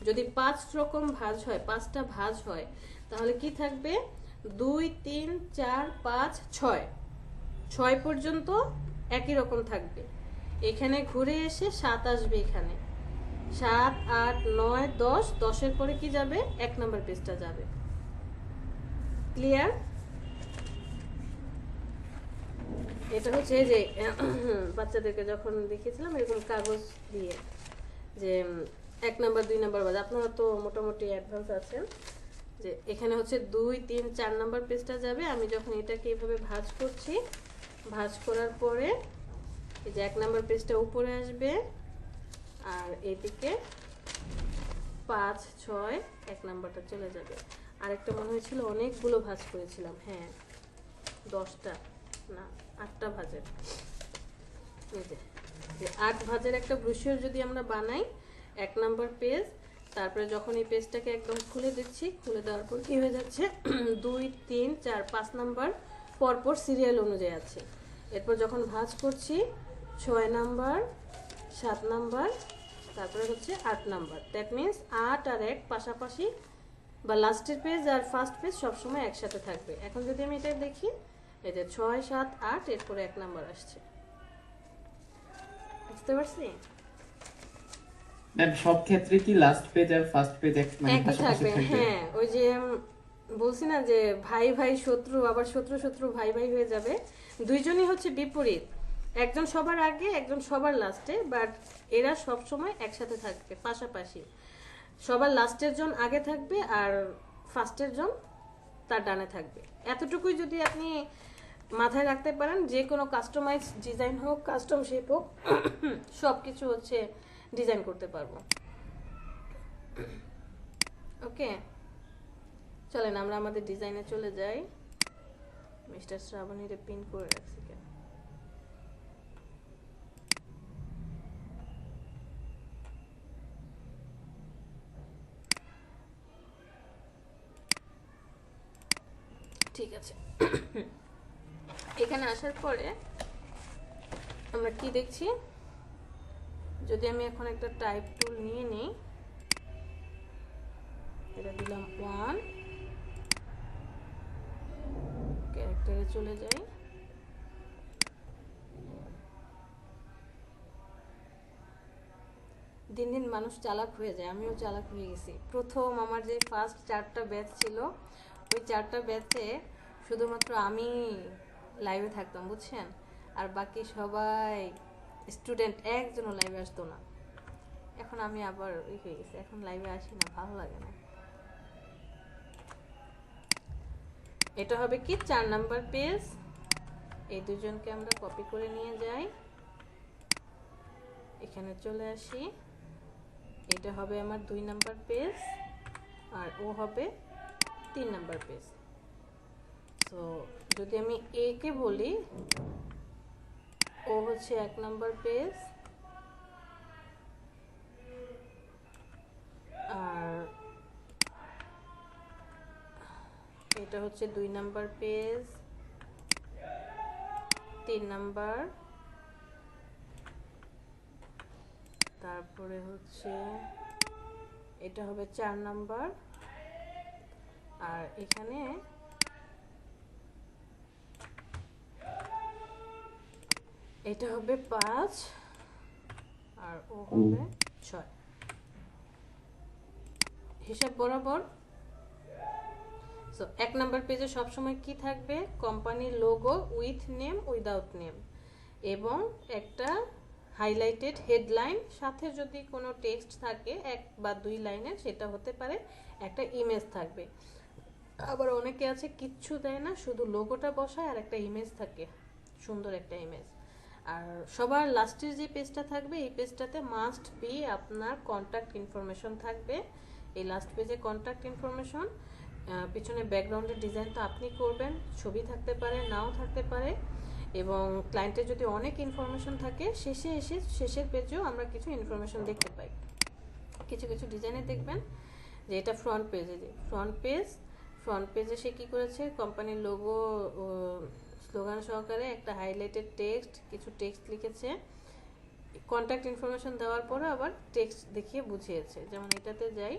যদি 5 রকম ভাঁজ হয়, 5টা ভাঁজ হয়, তাহলে কি থাকবে, 2, 3, 4, 5, 6 পর্যন্ত একই রকম থাকবে। এখানে ঘুরে এসে 7 আসবে, এখানে 7, 8, 9, 10, 10-এর পরে কি যাবে, 1 নাম্বার পেজটা যাবে। ক্লিয়ার? এটা হচ্ছে যে বাচ্চাদেরকে যখন দেখিয়েছিলাম এরকম কাগজ দিয়ে, যে 1 নাম্বার 2 নাম্বার বাদ, আপনারা তো মোটামুটি অ্যাডভান্স আছেন, যে এখানে হচ্ছে 2, 3, 4 নাম্বার পেজটা যাবে। আমি যখন এটাকে এইভাবে ভাঁজ করছি, ভাঁজ করার পরে এই যে 1 নাম্বার পেজটা উপরে আসবে, আর এদিকে 5, 6, 1 নাম্বারটা চলে যাবে। আরেকটা মনে হয়েছিল অনেকগুলো ভাঁজ করেছিলাম, হ্যাঁ 10টা না 8টা ভাঁজের। এই যে 8 ভাঁজের একটা ব্রোশিওর যদি আমরা বানাই, 1 নাম্বার পেজ, তারপরে যখন এই পেজটাকে একদম খুলে দিচ্ছি, খুলে দেওয়ার পর কি হয়ে যাচ্ছে, 2, 3, 4, 5 নাম্বার পরপর সিরিয়াল অনুযায়ী আছে। এরপর যখন ভাঁজ করছি, 6 নাম্বার, 7 নাম্বার, তারপরে হচ্ছে 8 নাম্বার। দ্যাট মিনস 8 আর 1 পাশাপাশি, বা লাস্টের পেজ আর ফার্স্ট পেজ সবসময় একসাথে থাকবে। এখন যদি আমি এটা দেখি, এই যে 6, 7, 8, এরপরে 1 নাম্বার আসছে। বুঝতে পারছি? ম্যাম সব ক্ষেত্রে কি লাস্ট পেজ আর ফার্স্ট পেজ মানে একই পাশাপাশি থাকবে, থাকবে? হ্যাঁ। ওই যে বলছি না যে ভাই ভাই শত্রু, আবার শত্রু শত্রু ভাই ভাই হয়ে যাবে। দুইজনই হচ্ছে বিপরীত, একজন সবার আগে, একজন সবার লাস্টে, বাট এরা সব সময় একসাথে থাকবে পাশাপাশি। সবার লাস্টের জন আগে থাকবে আর ফার্স্টের জন তার ডানে থাকবে। এতটুকুই যদি আপনি মাথায় রাখতে পারেন, যে কোনো কাস্টমাইজ ডিজাইন হোক, কাস্টম শেপ হোক, সব কিছু হচ্ছে ডিজাইন করতে পারবো। ওকে, চলেন আমরা আমাদের ডিজাইনে চলে যাই। মিস্টার শ্রাবণীরে পিন করে রাখছি কেন? ঠিক আছে, এখানে আসার পরে আমরা কি দেখছি, যদি আমি এখন একটা টাইপ টুল নিয়ে নিই, এটা দিলাম 1, ক্যারেক্টারে চলে যাই, দিন দিন মানুষ চালাক হয়ে যায়, আমিও চালাক হয়ে গেছি। প্রথম আমার যে ফার্স্ট 4টা ব্যাচ ছিল, ওই 4টা ব্যাচে শুধুমাত্র আমি লাইভে থাকতাম, বুঝছেন, আর বাকি সবাই স্টুডেন্ট, একজনও লাইভে আসতো না। এখন আমি আবার হয়ে গেছি, এখন লাইভে আসি না, ভালো লাগে না। এটা হবে কি 4 নাম্বার পেজ। এই দুজনকে আমরা কপি করে নিয়ে যাই, এখানে চলে আসি। এটা হবে আমার 2 নাম্বার পেজ, আর ও হবে 3 নাম্বার পেজ। তো যদি আমি এ কে বলি, ও হচ্ছে 1 নাম্বার পেজ, এটা হচ্ছে 2 নাম্বার পেজ, 3 নাম্বার, তারপরে হচ্ছে এটা হবে 4 নাম্বার, আর এখানে এটা হবে 5 আর ও হবে 6। হিসাব বরাবর। সো 1 নাম্বার পেজে সবসময় কি থাকবে, কোম্পানির logo with name without name এবং একটা হাইলাইটেড হেডলাইন, সাথে যদি কোনো টেক্সট থাকে 1 বা 2 লাইনের, সেটা হতে পারে, একটা ইমেজ থাকবে। আবার অনেকে আছে কিচ্ছু দেয় না, শুধু লোগোটা বসায় আর একটা ইমেজ থাকে, সুন্দর একটা ইমেজ। আর সবার লাস্টের যে পেজটা থাকবে, এই পেজটাতে মাস্ট বি আপনার কন্ট্যাক্ট ইনফরমেশন থাকবে। এই লাস্ট পেজে কন্ট্যাক্ট ইনফরমেশন, পিছনে ব্যাকগ্রাউন্ডের ডিজাইন তো আপনি করবেন, ছবি থাকতে পারে, নাও থাকতে পারে, এবং ক্লায়েন্টের যদি অনেক ইনফরমেশন থাকে, শেষের পেজেও আমরা কিছু ইনফরমেশন দেখতে পাই। কিছু কিছু ডিজাইনে দেখবেন যে এটা ফ্রন্ট পেজে, যে ফ্রন্ট পেজে সে কী করেছে, কোম্পানির লোগো স্লোগান সহকারে একটা হাইলাইটেড টেক্সট, কিছু টেক্সট লিখেছে, কন্ট্যাক্ট ইনফরমেশন দেওয়ার পরে আবার টেক্সট দেখিয়ে বুঝিয়েছে। যেমন এটাতে যাই,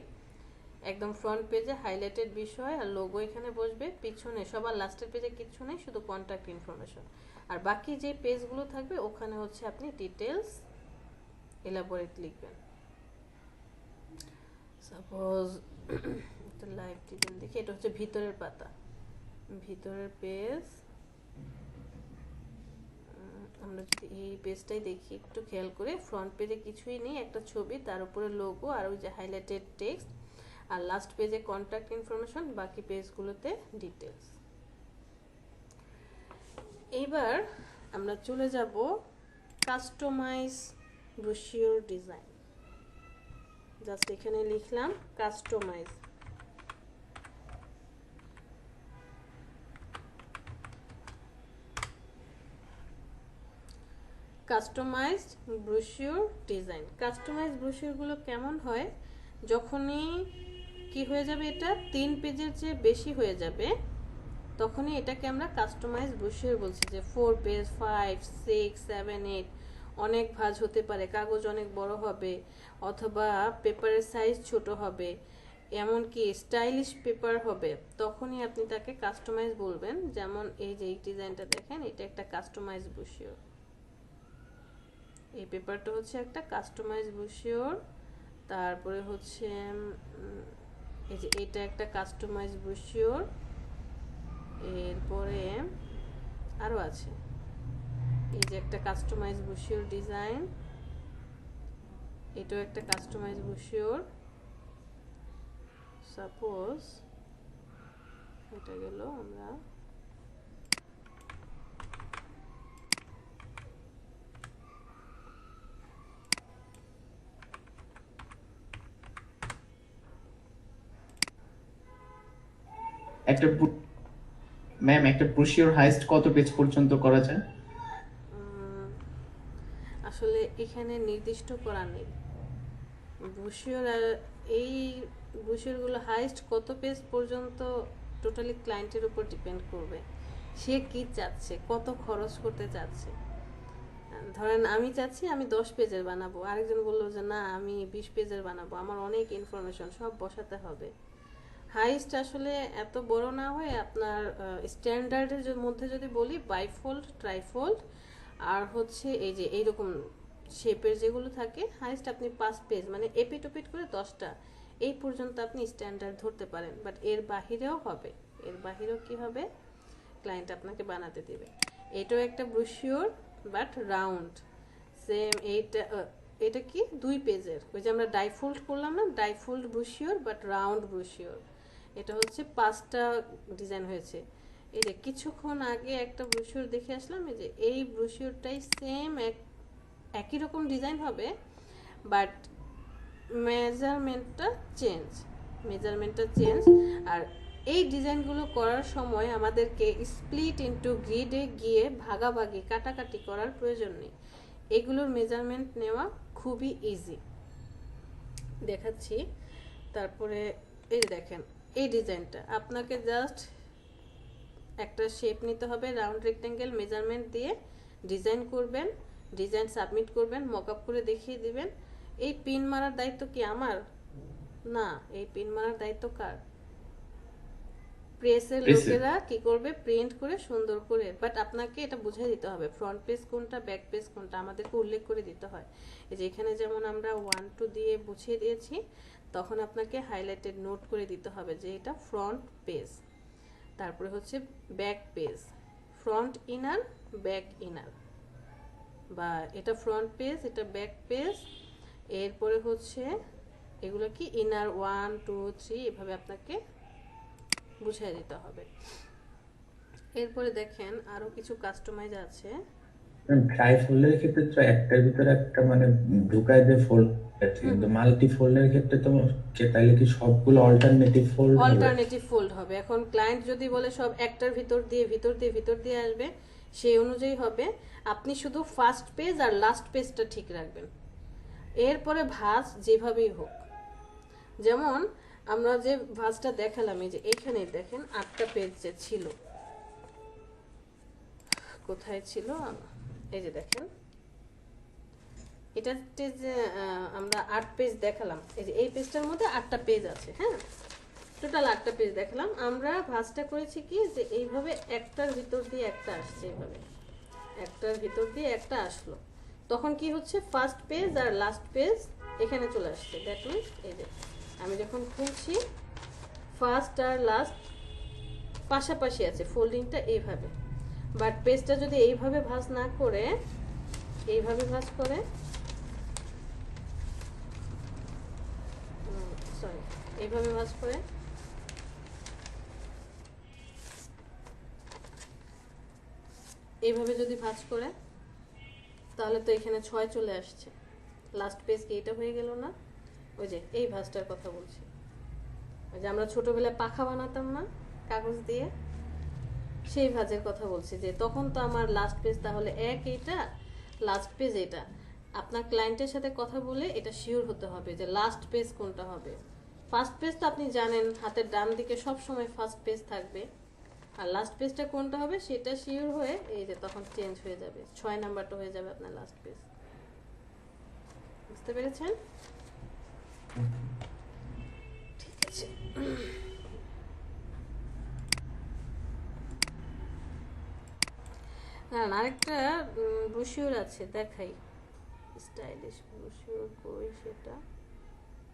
একদম ফ্রন্ট পেজে হাইলাইটেড বিষয় আর লোগো এখানে বসবে, পিছনে সবার লাস্টের পেজে কিচ্ছু নেই, শুধু কন্ট্যাক্ট ইনফরমেশন। আর বাকি যে পেজগুলো থাকবে ওখানে হচ্ছে আপনি ডিটেলস এলাবোরেট লিখবেন। সাপোজ একটা লাইভ ডিজাইন দেখি, এটা হচ্ছে ভিতরের পাতা, ভিতরের পেজ। আমরা যদি এই পেজটাই দেখি একটু খেয়াল করে, ফ্রন্ট পেজে কিছুই নেই, একটা ছবি, তার উপরে লোগো আর ওই যে হাইলাইটেড টেক্সট, আর লাস্ট পেজে কন্ট্যাক্ট ইনফরমেশন, বাকি পেজগুলোতে ডিটেলস। এইবার আমরা চলে যাব কাস্টমাইজ ব্রোশিওর ডিজাইন। জাস্ট এখানে লিখলাম customize. Customized brochure design. Customize ব্রোশিওরগুলো কেমন হয়, যখনই কি হয়ে যাবে, এটা 3 পেজের চেয়ে বেশি হয়ে যাবে, তখনই এটাকে আমরা কাস্টমাইজ ব্রোশিওর বলছি। যে 4 পেজ, 5, 6, 7, 8, অনেক ভাঁজ হতে পারে, কাগজ অনেক বড় হবে, অথবা পেপারের সাইজ ছোট হবে, এমনকি স্টাইলিশ পেপার হবে, তখনই আপনি তাকে কাস্টমাইজ বলবেন। যেমন এই যে এই ডিজাইনটা দেখেন, এটা একটা কাস্টমাইজ ব্রোশিওর। এই পেপারটা হচ্ছে একটা কাস্টমাইজ ব্রোশিওর। তারপরে হচ্ছে এই যে এটা একটা কাস্টমাইজ ব্রোশিওর। এরপরে আরো আছে, এই যে একটা কাস্টমাইজ ব্রোশিওর ডিজাইন, এটাও একটা কাস্টমাইজ ব্রোশিওর। সাপোজ এটা গেল, আমরা একটা ম্যাম, একটা ব্রোশিওর হাইস্ট কত পেজ পর্যন্ত করা যায়? আসলে এখানে নির্দিষ্ট করা নেই ব্রোশিওর, আর এই ব্রোশিওরগুলো হাইস্ট কত পেজ পর্যন্ত টোটালি ক্লায়েন্টের উপর ডিপেন্ড করবে, সে কি চাচ্ছে, কত খরচ করতে চাচ্ছে। ধরেন আমি চাচ্ছি আমি 10 পেজের বানাবো, আরেকজন বললো যে না আমি 20 পেজের বানাবো, আমার অনেক ইনফরমেশন সব বসাতে হবে। হাইস্ট আসলে এত বড় না হয়ে আপনার স্ট্যান্ডার্ডের মধ্যে যদি বলি, বাইফোল্ড, ট্রাইফোল্ড, আর হচ্ছে এই যে এইরকম শেপের যেগুলো থাকে, হাইস্ট আপনি 5 পেজ, মানে এপিট ওপিট করে 10টা, এই পর্যন্ত আপনি স্ট্যান্ডার্ড ধরতে পারেন। বাট এর বাহিরেও হবে, এর বাহিরেও কি হবে, ক্লায়েন্ট আপনাকে বানাতে দেবে। এটাও একটা ব্রোশিওর বাট রাউন্ড, সেম। এটা কি 2 পেজের, ওই যে আমরা ডাইফোল্ড করলাম না, ডাইফোল্ড ব্রোশিওর বাট রাউন্ড ব্রোশিওর। এটা হচ্ছে 5টা ডিজাইন হয়েছে। এই যে কিছুক্ষণ আগে একটা ব্রোশিওর দেখে আসলাম, এই যে এই ব্রোশিওরটাই সেম একই রকম ডিজাইন হবে, বাট মেজারমেন্টটা চেঞ্জ। আর এই ডিজাইনগুলো করার সময় আমাদেরকে স্প্লিট ইনটু গ্রিডে গিয়ে ভাগাভাগি কাটাকাটি করার প্রয়োজন নেই, এগুলোর মেজারমেন্ট নেওয়া খুবই ইজি। দেখাচ্ছি। তারপরে এই দেখেন এই ডিজাইনটা, আপনাকে জাস্ট একটা শেপ নিতে হবে, রাউন্ড রেক্টেঙ্গেল মেজারমেন্ট দিয়ে ডিজাইন করবেন, ডিজাইন সাবমিট করবেন, মকআপ করে দেখিয়ে দিবেন। এই পিন মারার দায়িত্ব কি আমার? না, এই পিন মারার দায়িত্ব কার? প্রেসের লোকেরা কি করবে, প্রিন্ট করে সুন্দর করে, বাট আপনাকে এটা বুঝিয়ে দিতে হবে ফ্রন্ট পেজ কোনটা ব্যাক পেজ কোনটা, আমাদেরকে উল্লেখ করে দিতে হয়। এই যে এখানে যেমন আমরা 1 2 দিয়ে বুঝিয়ে দিয়েছি, তখন আপনাকে হাইলাইটেড নোট করে দিতে হবে যে এটা ফ্রন্ট পেজ, তারপরে হচ্ছে back page, front inner back inner, বা এটা ফ্রন্ট পেজ এটা ব্যাক পেজ, এরপরে হচ্ছে এগুলো কি ইনার 1 2 3 এভাবে আপনাকে বুঝিয়ে দিতে হবে। এরপরে দেখেন আরো কিছু কাস্টমাইজ আছে। ট্রাই ফোল্ডের ক্ষেত্রে তো একটার ভিতরে একটা মানে ঢুকায় দিয়ে ফোল্ড আছে, কিন্তু মাল্টি ফোল্ডের ক্ষেত্রে তো তাইলে কি সবগুলো অল্টারনেটিভ ফোল্ড হবে? অল্টারনেটিভ ফোল্ড হবে। এখন ক্লায়েন্ট যদি বলে সব একটার ভিতর দিয়ে আসবে, সেই অনুযায়ী হবে। আপনি শুধু ফার্স্ট পেজ আর লাস্ট পেজটা ঠিক রাখবেন, এরপরে ভাঁজ যেভাবেই হোক। যেমন আমরা যে ভাঁজটা দেখালাম, এই যে এখানে দেখেন 8টা পেজ যে ছিল, কোথায় ছিল, এই যে দেখেন এটাতে যে আমরা 8 পেজ দেখালাম, এই যে এই পেজটার মধ্যে 8টা পেজ আছে, হ্যাঁ টোটাল 8টা পেজ দেখালাম। আমরা ভাঁজটা করেছি কি যে এইভাবে একটার ভিতর দিয়ে একটা আসছে, এইভাবে একটার ভিতর দিয়ে একটা আসলো, তখন কি হচ্ছে ফার্স্ট পেজ আর লাস্ট পেজ এখানে চলে আসছে। দ্যাট মিনস এই যে আমি যখন খুলছি ফার্স্ট আর লাস্ট পাশাপাশি আছে, ফোল্ডিংটা এইভাবে। বাট পেজটা যদি এইভাবে ভাঁজ না করে এইভাবে ভাঁজ করে, সরি এইভাবে ভাঁজ করে, এইভাবে যদি ভাঁজ করে, তাহলে তো এখানে 6 চলে আসছে, লাস্ট পেজ কি এটা হয়ে গেল না? ওই যে এই ভাঁজটার কথা বলছি, ওই যে আমরা ছোটবেলায় পাখা বানাতাম না কাগজ দিয়ে, সেই ভাঁজের কথা বলছি। যে তখন তো আমার লাস্ট পেজ তাহলে এইটা, লাস্ট পেজ এটা। আপনার ক্লায়েন্টের সাথে কথা বলে এটা শিওর হতে হবে যে লাস্ট পেজ কোনটা হবে। ফার্স্ট পেজ তো আপনি জানেন হাতের ডান দিকে সব সময় ফার্স্ট পেজ থাকবে, আর লাস্ট পেজটা কোনটা হবে সেটা শিওর হয়ে এই যে তখন চেঞ্জ হয়ে যাবে, 6 নাম্বারটা হয়ে যাবে আপনার লাস্ট পেজ। বুঝতে পেরেছেন? ঠিক আছে। হ্যাঁ, আরেকটা ব্রোশিওর আছে দেখাই, স্টাইলিশ ব্রোশিওর, কই সেটা,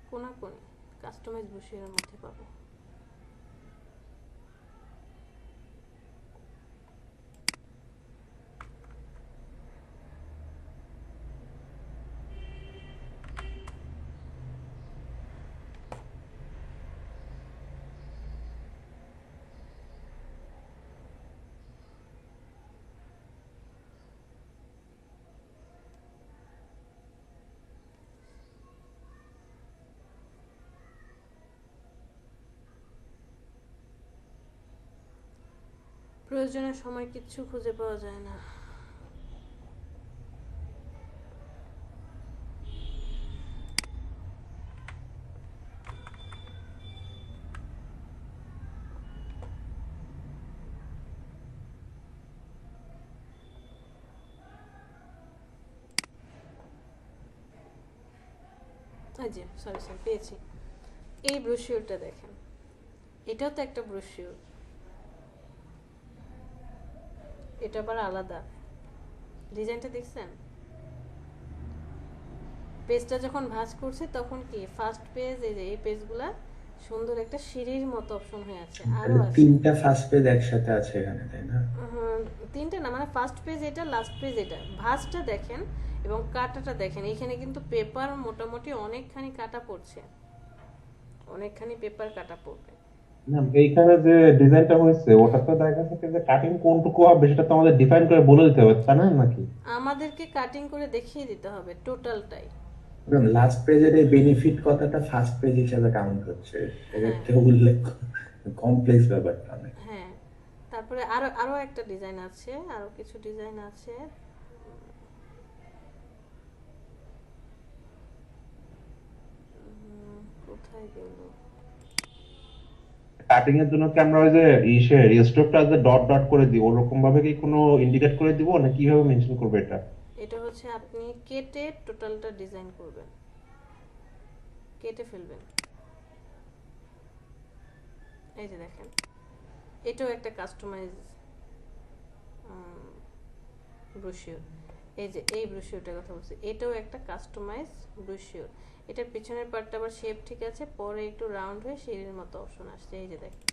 কোনাকুনি কাস্টমাইজ ব্রোশিওরের মধ্যে পাবো। প্রয়োজনের সময় কিচ্ছু খুঁজে পাওয়া যায় না। জি সরি পেয়েছি। এই ব্রোশিওরটা দেখেন, এটাও তো একটা ব্রোশিওর, এটা আবার আলাদা। ডিজাইনটা দেখছেন? পেজটা যখন ভাঁজ করছে তখন কি ফার্স্ট পেজ, এই যে এই পেজগুলা সুন্দর একটা সিঁড়ির মতো অপশন হয়ে আছে, আরো আছে তিনটা ফার্স্ট পেজ একসাথে আছে এখানে, তাই না? তিনটে না, মানে ফার্স্ট পেজ এটা, লাস্ট পেজ এটা। ভাঁজটা দেখেন এবং কাটাটা দেখেন, এখানে কিন্তু পেপার মোটামুটি অনেকখানি কাটা পড়ছে, অনেকখানি পেপার কাটা পড়বে। না, এইখানে যে ডিজাইনটা হয়েছে ওটা তো দেখা যাচ্ছে যে কাটিং কোনটুকু হবে সেটা তো আমাদের ডিফাইন করে বলে দিতে হবে, তাই না নাকি? আমাদেরকে কাটিং করে দেখিয়ে দিতে হবে টোটালটাই। লাস্ট পেজের এই বেনিফিট কথাটা ফার্স্ট পেজ হিসেবে কাউন্ট হচ্ছে, এটা হ্যাঁ। একটা উল্লেখ, কমপ্লেক্স ব্যাপারটা অনেক। হ্যাঁ, তারপরে আরো আরো একটা ডিজাইন আছে, আরো কিছু ডিজাইন আছে। কোথায় গেল? কাটিং এর জন্য কি আমরা ওই যে স্ট্রোকটা যে ডট ডট করে দিব ওরকম ভাবে কি কোনো ইন্ডিকেট করে দিব না কিভাবে মেনশন করবে এটা? এটা হচ্ছে আপনি কেটে টোটালটা ডিজাইন করবেন, কেটে ফেলবেন। এই যে দেখেন, এটাও একটা কাস্টমাইজ ব্রোশিওর। এই যে এই ব্রোশিওরটার কথা বলছি, এটাও একটা কাস্টমাইজ ব্রোশিওর। এটার পিছনের পার্টটা আবার শেপ ঠিক আছে, পরে একটু রাউন্ড হয়ে সিঁড়ির মতো অপশন আসছে। এই যে দেখেন,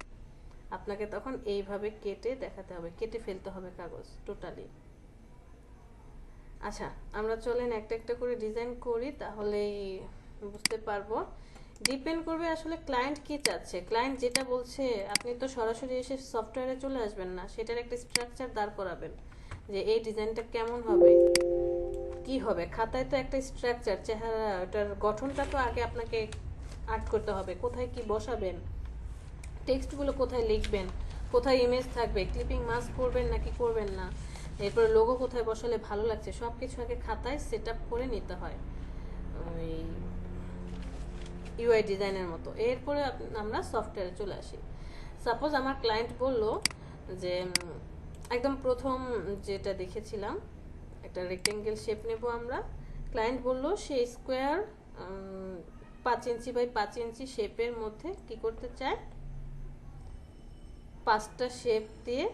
আপনাকে তখন এইভাবে কেটে দেখাতে হবে, কেটে ফেলতে হবে কাগজ টোটালি। আচ্ছা, আমরা চলেন একটা একটা করে ডিজাইন করি, তাহলেই বুঝতে পারবো। ডিপেন্ড করবে আসলে ক্লায়েন্ট কি চাচ্ছে। ক্লায়েন্ট যেটা বলছে, আপনি তো সরাসরি এসে সফটওয়্যারে চলে আসবেন না, সেটার একটা স্ট্রাকচার দাঁড় করাবেন যে এই ডিজাইনটা কেমন হবে, কি হবে। খাতায় তো একটা স্ট্রাকচার, চেহারা, ওটার গঠনটা তো আগে আপনাকে আর্ট করতে হবে। কোথায় কি বসাবেন, টেক্সটগুলো কোথায় লিখবেন, কোথায় ইমেজ থাকবে, ক্লিপিং মাস্ক করবেন নাকি করবেন না, এরপর লোগো কোথায় বসালে ভালো লাগছে, সব কিছু আগে খাতায় সেট আপ করে নিতে হয়, ওই ইউআই ডিজাইনের মতো। এরপরে আমরা সফটওয়্যারে চলে আসি। সাপোজ আমার ক্লায়েন্ট বলল যে একদম প্রথম যেটা দেখেছিলাম, একটা রেক্টেঙ্গেল শেপ নেব আমরা। ক্লায়েন্ট বলল সে স্কোয়ার 5 ইঞ্চি বাই 5 ইঞ্চি শেপের মধ্যে কি করতে চায়, 5টা শেপ দিয়ে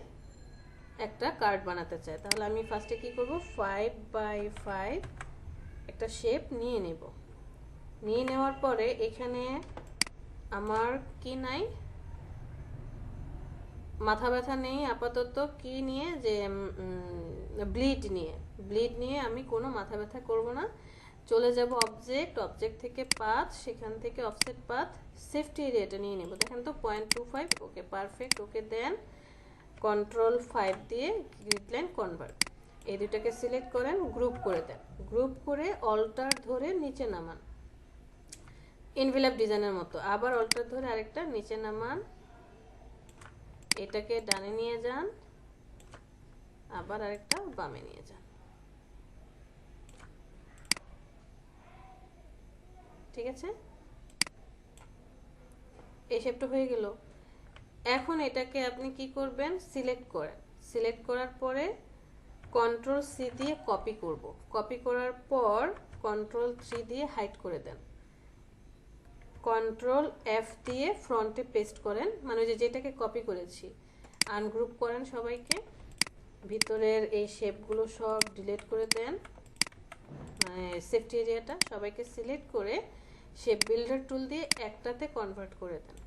একটা কার্ড বানাতে চায়। তাহলে আমি ফার্স্টে কি করব, 5 বাই 5 একটা শেপ নিয়ে নেব। নিয়ে নেওয়ার পরে এখানে আমার কি নাই, মাথা ব্যথা নেই আপাতত। কি নিয়ে, যে ব্লিড নিয়ে আমি কোনো মাথা ব্যথা করব না। চলে যাব অবজেক্ট থেকে পাথ, সেখান থেকে অফসেট পাথ, সেফটি এরিয়াটা নিয়ে নেব। দেখেন তো 0.25, ওকে পারফেক্ট। ওকে দেন কন্ট্রোল 5 দিয়ে গ্রিড লাইন কনভার্ট, এই দুটাকে সিলেক্ট করেন, গ্রুপ করে দেন। গ্রুপ করে অল্টার ধরে নিচে নামান, এনভেলপ ডিজাইনের মতো। আবার অল্টার ধরে আরেকটা নিচে নামান, এটাকে ডানে নিয়ে যান, আবার আরেকটা বামে নিয়ে যান। ঠিক আছে, এই শেপটা হয়ে গেল। এখন এটাকে আপনি কি করবেন, সিলেক্ট করেন। সিলেক্ট করার পরে কন্ট্রোল সি দিয়ে কপি করব। কপি করার পর কন্ট্রোল 3 দিয়ে হাইড করে দেন। কন্ট্রোল এফ দিয়ে ফ্রন্টে পেস্ট করেন, মানে যেটাকে কপি করেছি। আনগ্রুপ করেন সবাইকে, ভিতরের এই শেপগুলো সব ডিলিট করে দেন, মানে সেফটি এরিয়াটা সবাইকে সিলেক্ট করে শেপ বিল্ডার টুল দিয়ে একটাতে কনভার্ট করে দেন।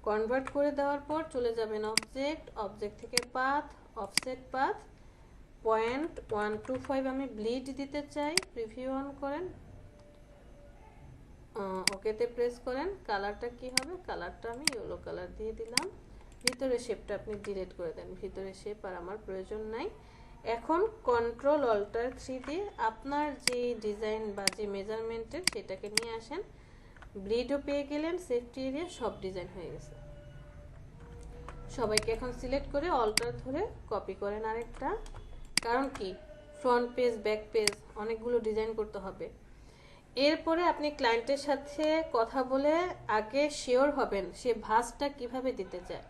কনভার্ট করে দেওয়ার পর চলে যাবেন অবজেক্ট থেকে পাথ, অফসেট পাথ, 0.125 আমি ব্লিড দিতে চাই। প্রিভিউ অন করেন, ওকেতে প্রেস করেন। কালারটা কি হবে, কালারটা আমি ইয়েলো কালার দিয়ে দিলাম। ভিতরে শেপটা আপনি ডিলিট করে দেন, ভিতরে শেপ আর আমার প্রয়োজন নাই। এখন কন্ট্রোল অল্টার 3 দিয়ে আপনার যে ডিজাইন বা যে মেজারমেন্টের সেটাকে নিয়ে আসেন। ব্লিডও পেয়ে গেলেন, সেফটি এরিয়া, সব ডিজাইন হয়ে গেছে। সবাইকে এখন সিলেক্ট করে অল্টার ধরে কপি করেন আরেকটা, কারণ কি ফ্রন্ট পেজ ব্যাক পেজ অনেকগুলো ডিজাইন করতে হবে। এরপরে আপনি ক্লায়েন্টের সাথে কথা বলে আগে শিওর হবেন সে ভাঁজটা কিভাবে দিতে চায়।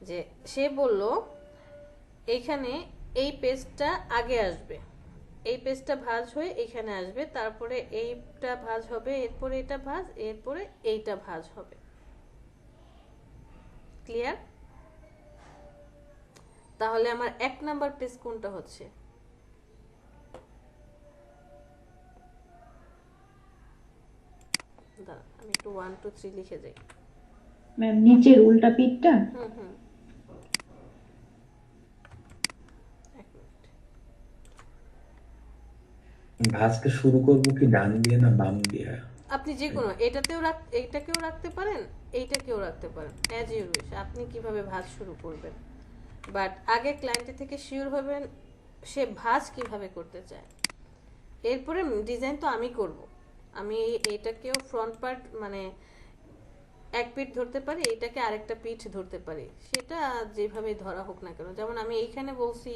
যে সে বলল এইখানে এই পেজটা আগে আসবে, এই পেজটা ভাঁজ হয়ে এখানে আসবে, তারপরে এইটা ভাঁজ হবে, এরপরে এটা ভাঁজ, এরপরে এইটা ভাঁজ হবে। ক্লিয়ার? তাহলে আমার 1 নাম্বার পেজ কোনটা হচ্ছে, দাঁড়া আমি একটু 1 2 3 লিখে যাই। ম্যাম নিচের উল্টা পিঠটা, হুম হুম, 1 মিনিট। ভাঁজটা শুরু করবো কি ডান দিয়ে না বাম দিয়ে? আপনি যে কোনো এইটাকেও রাখতে পারেন, এইটাকেও রাখতে পারেন, অ্যাজ ইউ উইশ। আপনি কিভাবে ভাঁজ শুরু করবেন, বাট আগে ক্লায়েন্টের থেকে শিওর হবেন সে ভাঁজ কিভাবে করতে চায়। এরপরে ডিজাইন তো আমি করব, আমি এইটাকেও ফ্রন্ট পার্ট মানে এক পিঠ ধরতে পারি, এটাকে আরেকটা পিঠ ধরতে পারি, সেটা যেভাবে ধরা হোক না কেন। যেমন আমি এইখানে বলছি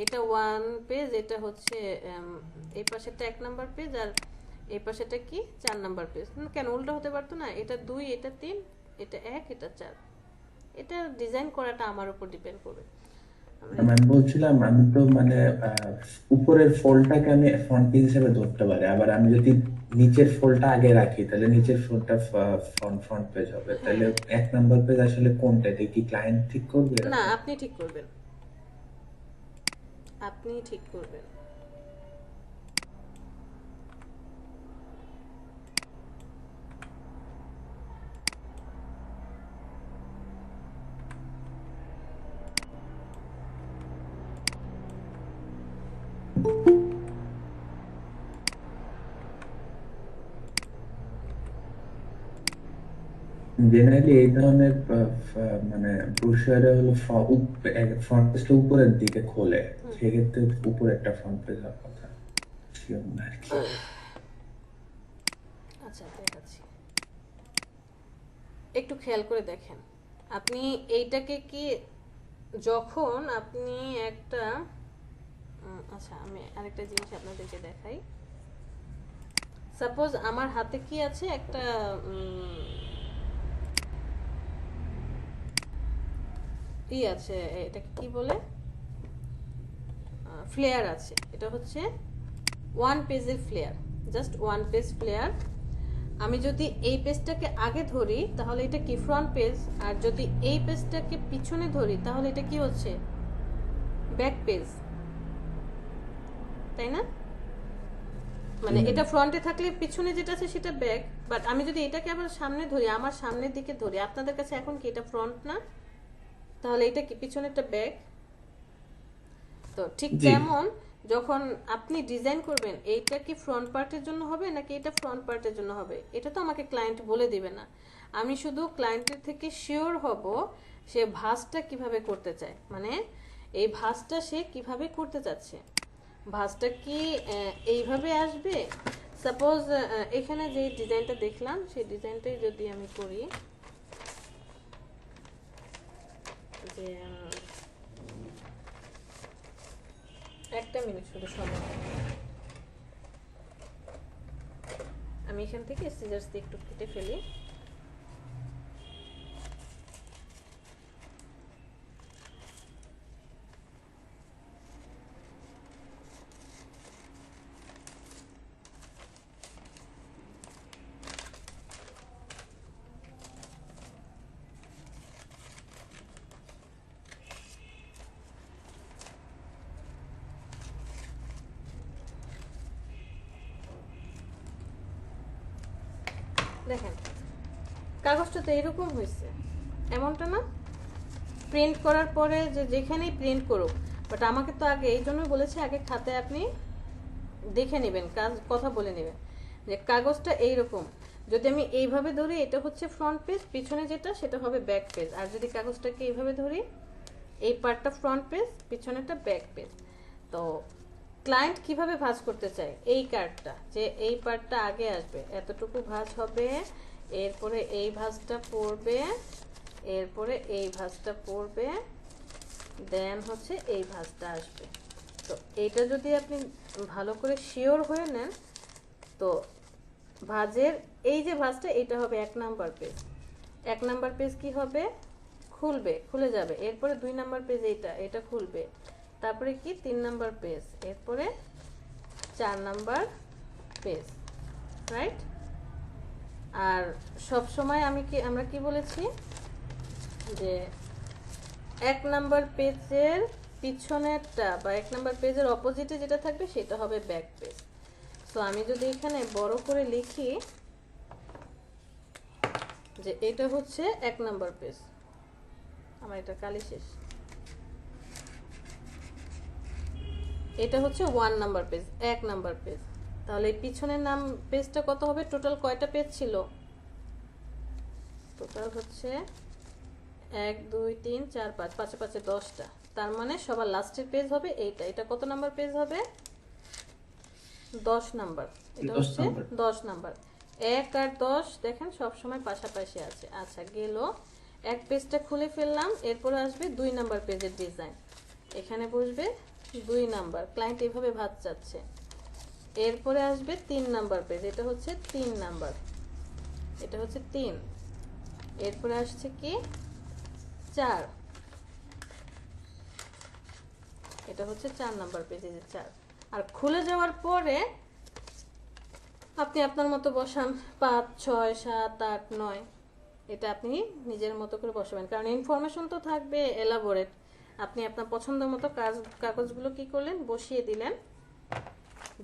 এটা 1 পেজ, এটা হচ্ছে এই পাশেরটা 1 নাম্বার পেজ, আর এই পাশেটা কি 4 নাম্বার পেজ। কেন উল্টো হতে পারতো না, এটা 2, এটা 3, এটা 1, এটা 4। এটা ডিজাইন করাটা আমার উপর ডিপেন্ড করবে। আমি বলছিলাম আমি তো মানে উপরের ফোল্ডটাকে আমি ফ্রন্ট পেজ হিসেবে ধরতে পারি, আবার আমি যদি নিচের ফোল্ডটা আগে রাখি তাহলে নিচের ফোল্ডটা ফ্রন্ট পেজ হবে। তাহলে 1 নাম্বার পেজ আসলে কোনটা, এটা কি ক্লায়েন্ট ঠিক করবে? না, আপনি ঠিক করবেন, আপনি ঠিক করবেন। জেনারেলি এই ধরনের মানে ব্রোশারে হলো ফ্রন্ট পেজটা উপরের দিকে খোলে, সেক্ষেত্রে উপরে একটা ফ্রন্ট পেজ হওয়ার কথা। Sure না আর কি। আচ্ছা, দেখাচ্ছি, একটু খেয়াল করে দেখেন। আপনি এইটাকে কি, যখন আপনি একটা আচ্ছা, আমি আরেকটা জিনিস আপনাদেরকে দেখাই। সাপোজ আমার হাতে কি আছে, একটা আছে, এটাকে কি বলে, ফ্লেয়ার আছে। এটা হচ্ছে 1 পেজের ফ্লেয়ার, জাস্ট 1 পেজ ফ্লেয়ার। আমি যদি এই পেজটাকে আগে ধরি তাহলে এটা কি ফ্রন্ট পেজ, আর যদি এই পেজটাকে পিছনে ধরি তাহলে এটা কি হচ্ছে ব্যাক পেজ, তাই না? মানে এটা ফ্রন্টে থাকলে পিছনে যেটা আছে সেটা ব্যাক, বাট আমি যদি এটাকে আবার সামনে ধরি, আমার সামনের দিকে ধরি, আপনাদের কাছে এখন কি এটা ফ্রন্ট না? তাহলে এটা কি পিছনেরটা ব্যাক? তো ঠিক তেমন যখন আপনি ডিজাইন করবেন, এইটা কি ফ্রন্ট পার্টের জন্য হবে নাকি এটা ফ্রন্ট পার্টের জন্য হবে, এটা তো আমাকে ক্লায়েন্ট বলে দিবে না। আমি শুধু ক্লায়েন্টের থেকে শিওর হব সে ভাঁজটা কিভাবে করতে চায়, মানে এই ভাঁজটা সে কিভাবে করতে চাচ্ছে। ভাঁজটা কি এইভাবে আসবে? সাপোজ এখানে যে ডিজাইনটা দেখলাম সেই ডিজাইনটাই যদি আমি করি, যে একটা মিনিট শুধু সময়, আমি এখান থেকে সিজার্স দিয়ে একটু কেটে ফেলি। দেখেন কাগজটা তো এরকম হয়েছে, এমনটা না? প্রিন্ট করার পরে যে যেখানেই প্রিন্ট করুক, বাট আমাকে তো আগে এই জন্যই বলেছে আগে খাতায় আপনি দেখে নেবেন, কথা বলে নেবেন যে কাগজটা এইরকম। যদি আমি এইভাবে ধরি এটা হচ্ছে ফ্রন্ট পেজ, পিছনে যেটা সেটা হবে ব্যাক পেজ। আর যদি কাগজটাকে এইভাবে ধরি, এই পার্টটা ফ্রন্ট পেজ, পিছনেটা ব্যাক পেজ। তো ক্লায়েন্ট কিভাবে ভাঁজ করতে চায় এই কার্ডটা, যে এই পার্টটা আগে আসবে, এতটুকু ভাঁজ হবে, এরপরে এই ভাঁজটা পড়বে, এরপরে এই ভাঁজটা পড়বে, দেন হচ্ছে এই ভাঁজটা আসবে। তো এইটা যদি আপনি ভালো করে শিওর হয়ে নেন, তো ভাঁজের এই যে ভাঁজটা এটা হবে 1 নাম্বার পেজ। 1 নাম্বার পেজ কি হবে, খুলবে, খুলে যাবে। এরপরে 2 নাম্বার পেজ এটা খুলবে, তারপরে কি 3 নাম্বার পেজ, এরপরে 4 নাম্বার পেজ, রাইট? আর সব সময় আমরা কি বলেছি যে 1 নাম্বার পেজের পিছনেরটা বা 1 নাম্বার পেজের অপোজিটে যেটা থাকবে সেটা হবে ব্যাক পেজ। সো আমি যদি এখানে বড় করে লিখি যে এটা হচ্ছে 1 নাম্বার পেজ, আমার এটা কালি শেষ, এটা হচ্ছে 1 নাম্বার পেজ, 1 নাম্বার পেজ। তাহলে এই পিছনের নাম পেজটা কত হবে, টোটাল কয়টা পেজ ছিল? টোটাল হচ্ছে 1 2 3 4 5, 5 5 10টা। তার মানে সবার লাস্টের পেজ হবে এইটা। এটা কত নাম্বার পেজ হবে? 10 নাম্বার। এটা হচ্ছে 10 নাম্বার। 1 আর 10 দেখেন সব সময় পাশাপাশি আছে। আচ্ছা, গেল। এক পেজটা খুলে ফেললাম, এরপর আসবে 2 নাম্বার পেজের ডিজাইন। এখানে বসবে 2 নাম্বার, ক্লায়েন্ট এইভাবে ভাঁজ চাচ্ছে। এরপরে আসবে 3 নাম্বার পেজ, এটা হচ্ছে 3 নাম্বার, এটা হচ্ছে 3। এরপরে আসছে কি 4, এটা হচ্ছে 4 নাম্বার পেজে যে 4। আর খুলে যাওয়ার পরে আপনি আপনার মতো বসান 5, 6, 7, 8, 9, এটা আপনি নিজের মতো করে বসাবেন, কারণ ইনফরমেশন তো থাকবে এলাবোরেট। আপনি আপনার পছন্দ মতো কাগজগুলো কি করলেন, বসিয়ে দিলেন।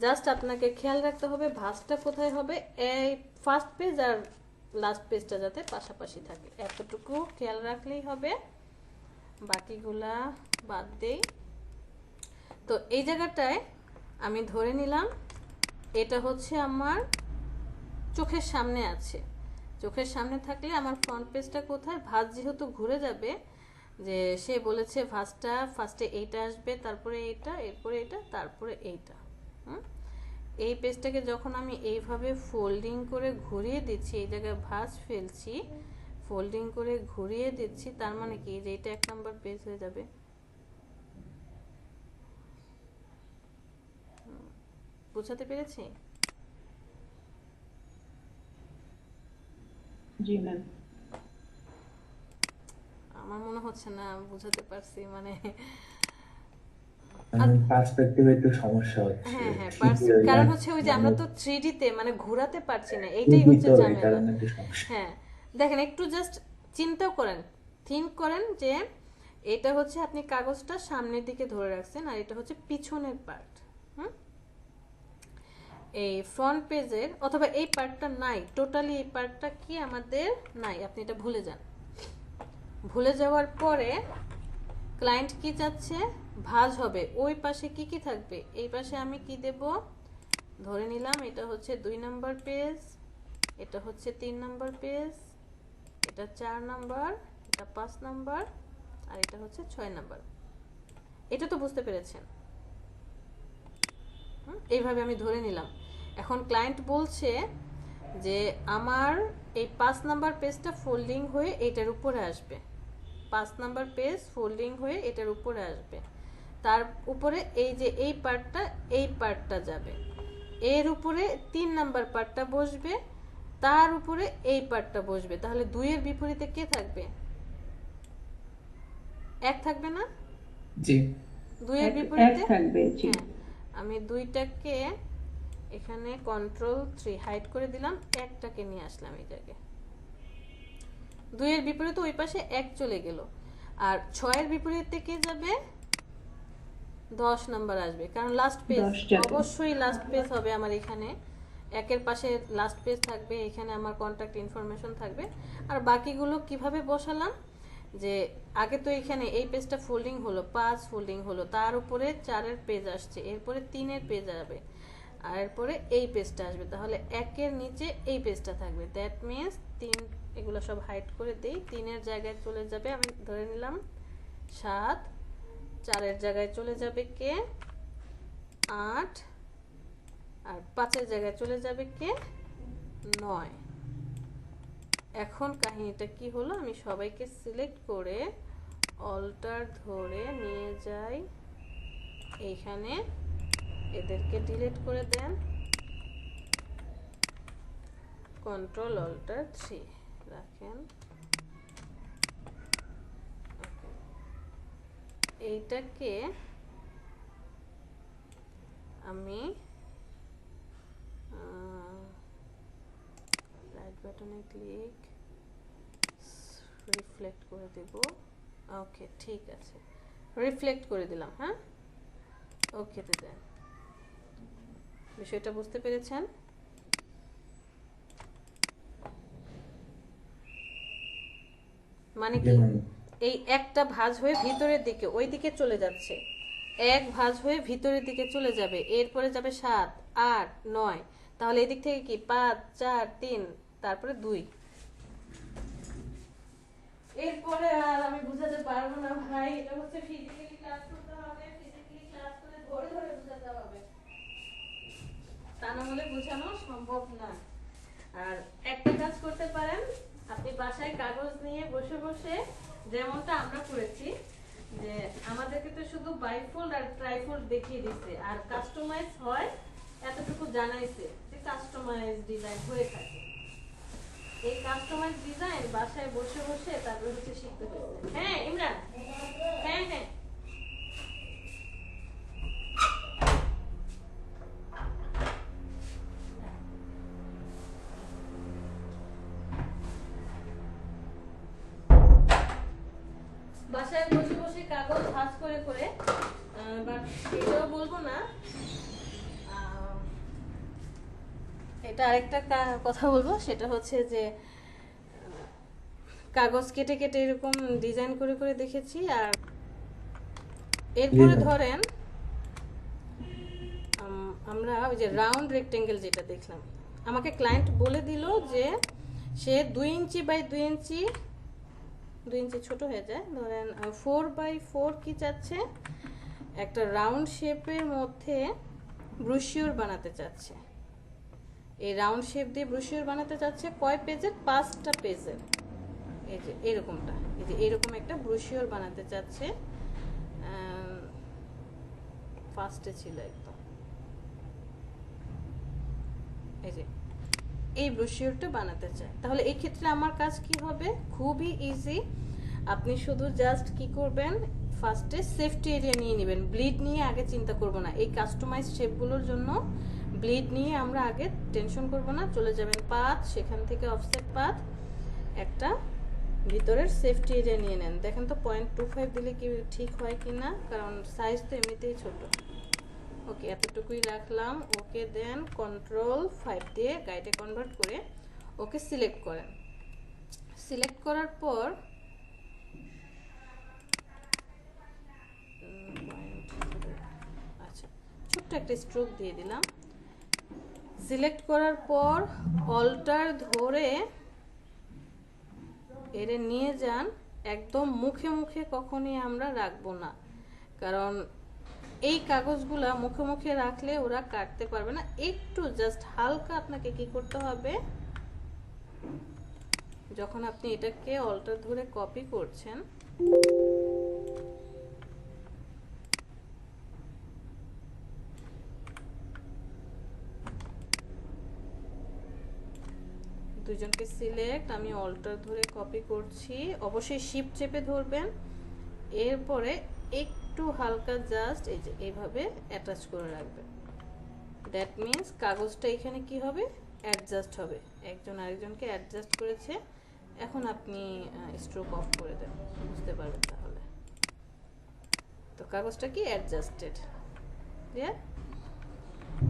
জাস্ট আপনাকে খেয়াল রাখতে হবে ভাঁজটা কোথায় হবে, এই ফার্স্ট পেজ আর লাস্ট পেজটা যাতে পাশাপাশি থাকে, এতটুকু খেয়াল রাখলেই হবে, বাকিগুলা বাদ দেই। তো এই জায়গাটায় আমি ধরে নিলাম এটা হচ্ছে আমার চোখের সামনে আছে। চোখের সামনে থাকলে আমার ফ্রন্ট পেজটা কোথায়, ভাঁজ যেহেতু ঘুরে যাবে, যে সে বলেছে ভাঁজটা ফার্স্টে এইটা আসবে, তারপরে এইটা, এরপরে এটা, তারপরে এইটা। এই পেজটাকে যখন আমি এইভাবে ফোল্ডিং করে ঘুরিয়ে দিচ্ছি, এই জায়গায় ভাঁজ ফেলছি, ফোল্ডিং করে ঘুরিয়ে দিচ্ছি, তার মানে কি যে এটা 1 নাম্বার পেজ হয়ে যাবে। বুঝাতে পেরেছি? জি ম্যাম। আমার মনে হচ্ছে না বুঝাতে পারছি, মানে পার্সপেক্টিভে একটু সমস্যা হচ্ছে। হ্যাঁ হ্যাঁ, ঠিকই ওই কারণ না, হচ্ছে ওই যে আমরা তো 3D তে মানে ঘোরাতে পারছি না, এইটাই ঠিকই হচ্ছে তো, এই ঝামেলা। কারণে একটু সমস্যা। হ্যাঁ, দেখেন একটু জাস্ট চিন্তা করেন, থিঙ্ক করেন যে এটা হচ্ছে আপনি কাগজটা সামনের দিকে ধরে রাখছেন, আর এটা হচ্ছে পিছনের পার্ট। এই ফ্রন্ট পেজের অথবা এই পার্টটা নাই, টোটালি এই পার্টটা কি আমাদের নাই, আপনি এটা ভুলে যান। ভুলে যাওয়ার পরে ক্লায়েন্ট কি চাচ্ছে, ভাঁজ হবে, ওই পাশে কি কি থাকবে, এই পাশে আমি কি দেব, ধরে নিলাম এটা হচ্ছে 2 নাম্বার পেজ, এটা হচ্ছে 3 নাম্বার পেজ, এটা 4 নাম্বার, এটা 5 নাম্বার, আর এটা হচ্ছে 6 নাম্বার। এটা তো বুঝতে পেরেছেন? এইভাবে আমি ধরে নিলাম। এখন ক্লায়েন্ট বলছে যে আমার এই 5 নাম্বার পেজটা ফোল্ডিং হয়ে এটার উপরে আসবে, 5 নাম্বার পেজ ফোল্ডিং হয়ে এটার উপরে আসবে, তার উপরে এই যে এই পার্টটা যাবে, এর উপরে 3 নাম্বার পার্টটা বসবে, তার উপরে এই পার্টটা বসবে। তাহলে 2 এর বিপরীতে কে থাকবে, 1 থাকবে না? জি 2 এর এক বিপরীতে থাকবে। জি। হ্যাঁ, আমি 2টাকে এখানে Ctrl+3 হাইড করে দিলাম, 1টাকে নিয়ে আসলাম এই জায়গায়। 2 এর বিপরীতে ওই পাশে 1 চলে গেল, আর 6 এর বিপরীতে কে যাবে, 10 নাম্বার আসবে, কারণ লাস্ট পেজ 10 যাবে। অবশ্যই লাস্ট পেজ হবে আমার এখানে। 1 এর পাশে লাস্ট পেজ থাকবে, এখানে আমার কন্টাক্ট ইনফরমেশন থাকবে। আর বাকিগুলো কিভাবে বসালাম, যে আগে তো এখানে এই পেজটা ফোল্ডিং হলো, 5 ফোল্ডিং হলো, তার উপরে 4 এর পেজ আসছে, এরপরে 3 এর পেজ যাবে, আর এরপরে এই পেজটা আসবে, তাহলে 1 এর নিচে এই পেজটা থাকবে। দ্যাট মিন্স 3, এগুলো সব হাইড করে দেই, 3 এর জায়গায় চলে যাবে, আমি ধরে নিলাম 7, 4 এর জায়গায় চলে যাবে কে, 8, আর 5 এর জায়গায় চলে যাবে কে, 9। এখন কাহিনীটা কি হলো, আমি সবাইকে সিলেক্ট করে অল্টার ধরে নিয়ে যাই এইখানে, এদেরকে ডিলিট করে দেন, Ctrl+Alt+3 রাখেন। এইটাকে আমি রাইট বাটনে ক্লিক, রিফ্লেক্ট করে দেব। ওকে, ঠিক আছে, রিফ্লেক্ট করে দিলাম। হ্যাঁ, ওকেতে দেন। বিষয়টা বুঝতে পেরেছেন? মানে কি, এই একটা ভাঁজ হয়ে ভিতরের দিকে ওই দিকে চলে যাচ্ছে, 1 ভাঁজ হয়ে ভিতরের দিকে চলে যাবে, এরপরে যাবে 7, 8, 9, তাহলে এদিক থেকে কি 5, 4, 3, তারপরে 2। এরপরে আর আমি বুঝাতে পারবো না ভাই, এটা হচ্ছে ফিজিক্যালি ক্লাস করতে হবে, ফিজিক্যালি ক্লাস করে ধরে ধরে বুঝাতে হবে, তা না হলে বোঝানো সম্ভব না। আর একটা কাজ করতে পারেন, আপনি বাসায় কাগজ নিয়ে বসে বসে, যেমনটা আমরা করেছি, যে আমাদেরকে তো শুধু বাইফোল্ড আর ট্রাইফোল্ড দেখিয়ে দিচ্ছে, আর কাস্টমাইজ হয় এতটুকু জানাইছে যে কাস্টমাইজ ডিজাইন হয়ে থাকে। এই কাস্টমাইজ ডিজাইন বাসায় বসে বসে তারপর হচ্ছে শিখতে হয়েছে। হ্যাঁ ইমরান, হ্যাঁ হ্যাঁ বাসায় বসে বসে কাগজ ভাঁজ করে করে, বাট এটাও বলবো না। এটা আরেকটা কথা বলবো, সেটা হচ্ছে যে কাগজ কেটে কেটে এরকম ডিজাইন করে করে দেখেছি। আর এরপরে ধরেন আমরা ওই যে রাউন্ড রেক্টেঙ্গেল যেটা দেখলাম, আমাকে ক্লায়েন্ট বলে দিল যে সে 2 ইঞ্চি বাই 2 ইঞ্চি, 2 ইঞ্চি ছোট হয়ে যায়, ধরেন 4 বাই 4 কি চাচ্ছে, একটা রাউন্ড শেপের মধ্যে ব্রুশিওর বানাতে চাচ্ছে। এই রাউন্ড শেপ দিয়ে ব্রুশিওর বানাতে চাচ্ছে কয় পেজের? 5টা পেজের। এই যে এরকমটা, এই যে এরকম একটা ব্রুশিওর বানাতে চাচ্ছে, ফার্স্টে ছিল একদম, এই যে এই ব্রোশিওরটা বানাতে চায়। তাহলে এই ক্ষেত্রে আমার কাজ কি হবে? খুবই ইজি। আপনি শুধু জাস্ট কি করবেন, ফার্স্টে সেফটি এরিয়া নিয়ে নেবেন। ব্লিড নিয়ে আগে চিন্তা করব না। এই কাস্টমাইজ শেপগুলোর জন্য ব্লিড নিয়ে আমরা আগে টেনশন করব না। চলে যাবেন পাথ, সেখান থেকে অফসেট পাথ, একটা ভিতরের সেফটি এরিয়া নিয়ে নেন। দেখেন তো 0.25 দিলে কি ঠিক হয় কি না, কারণ সাইজ তো এমনিতেই ছোট। ওকে, এতটুকুই রাখলাম। ওকে দেন কন্ট্রোল 5 দিয়ে গাইডে কনভার্ট করে ওকে সিলেক্ট করেন। সিলেক্ট করার পর আচ্ছা ছোট্ট একটা স্ট্রোক দিয়ে দিলাম। সিলেক্ট করার পর অল্টার ধরে এর নিয়ে যান, একদম মুখে মুখে কখনই আমরা রাখবো না, কারণ এই কাগজগুলা মুখে মুখে রাখলে ওরা কাটতে পারবে না। একটু জাস্ট হালকা আপনাকে কি করতে হবে, যখন আপনি এটাকে অল্টার ধরে কপি করছেন, দুইজনকে সিলেক্ট, আমি অল্টার ধরে কপি করছি। অবশ্যই শিফট চেপে ধরবেন। এরপরে একটু হালকা জাস্ট এই যে এইভাবে অ্যাটাচ করে রাখবেন। দ্যাট মিন্স কাগজটা এখানে কি হবে, অ্যাডজাস্ট হবে। একজন আরেকজনকে অ্যাডজাস্ট করেছে। এখন আপনি স্ট্রোক অফ করে দেন, বুঝতে পারবেন তাহলে। তো কাগজটা কি অ্যাডজাস্টেড, ক্লিয়ার?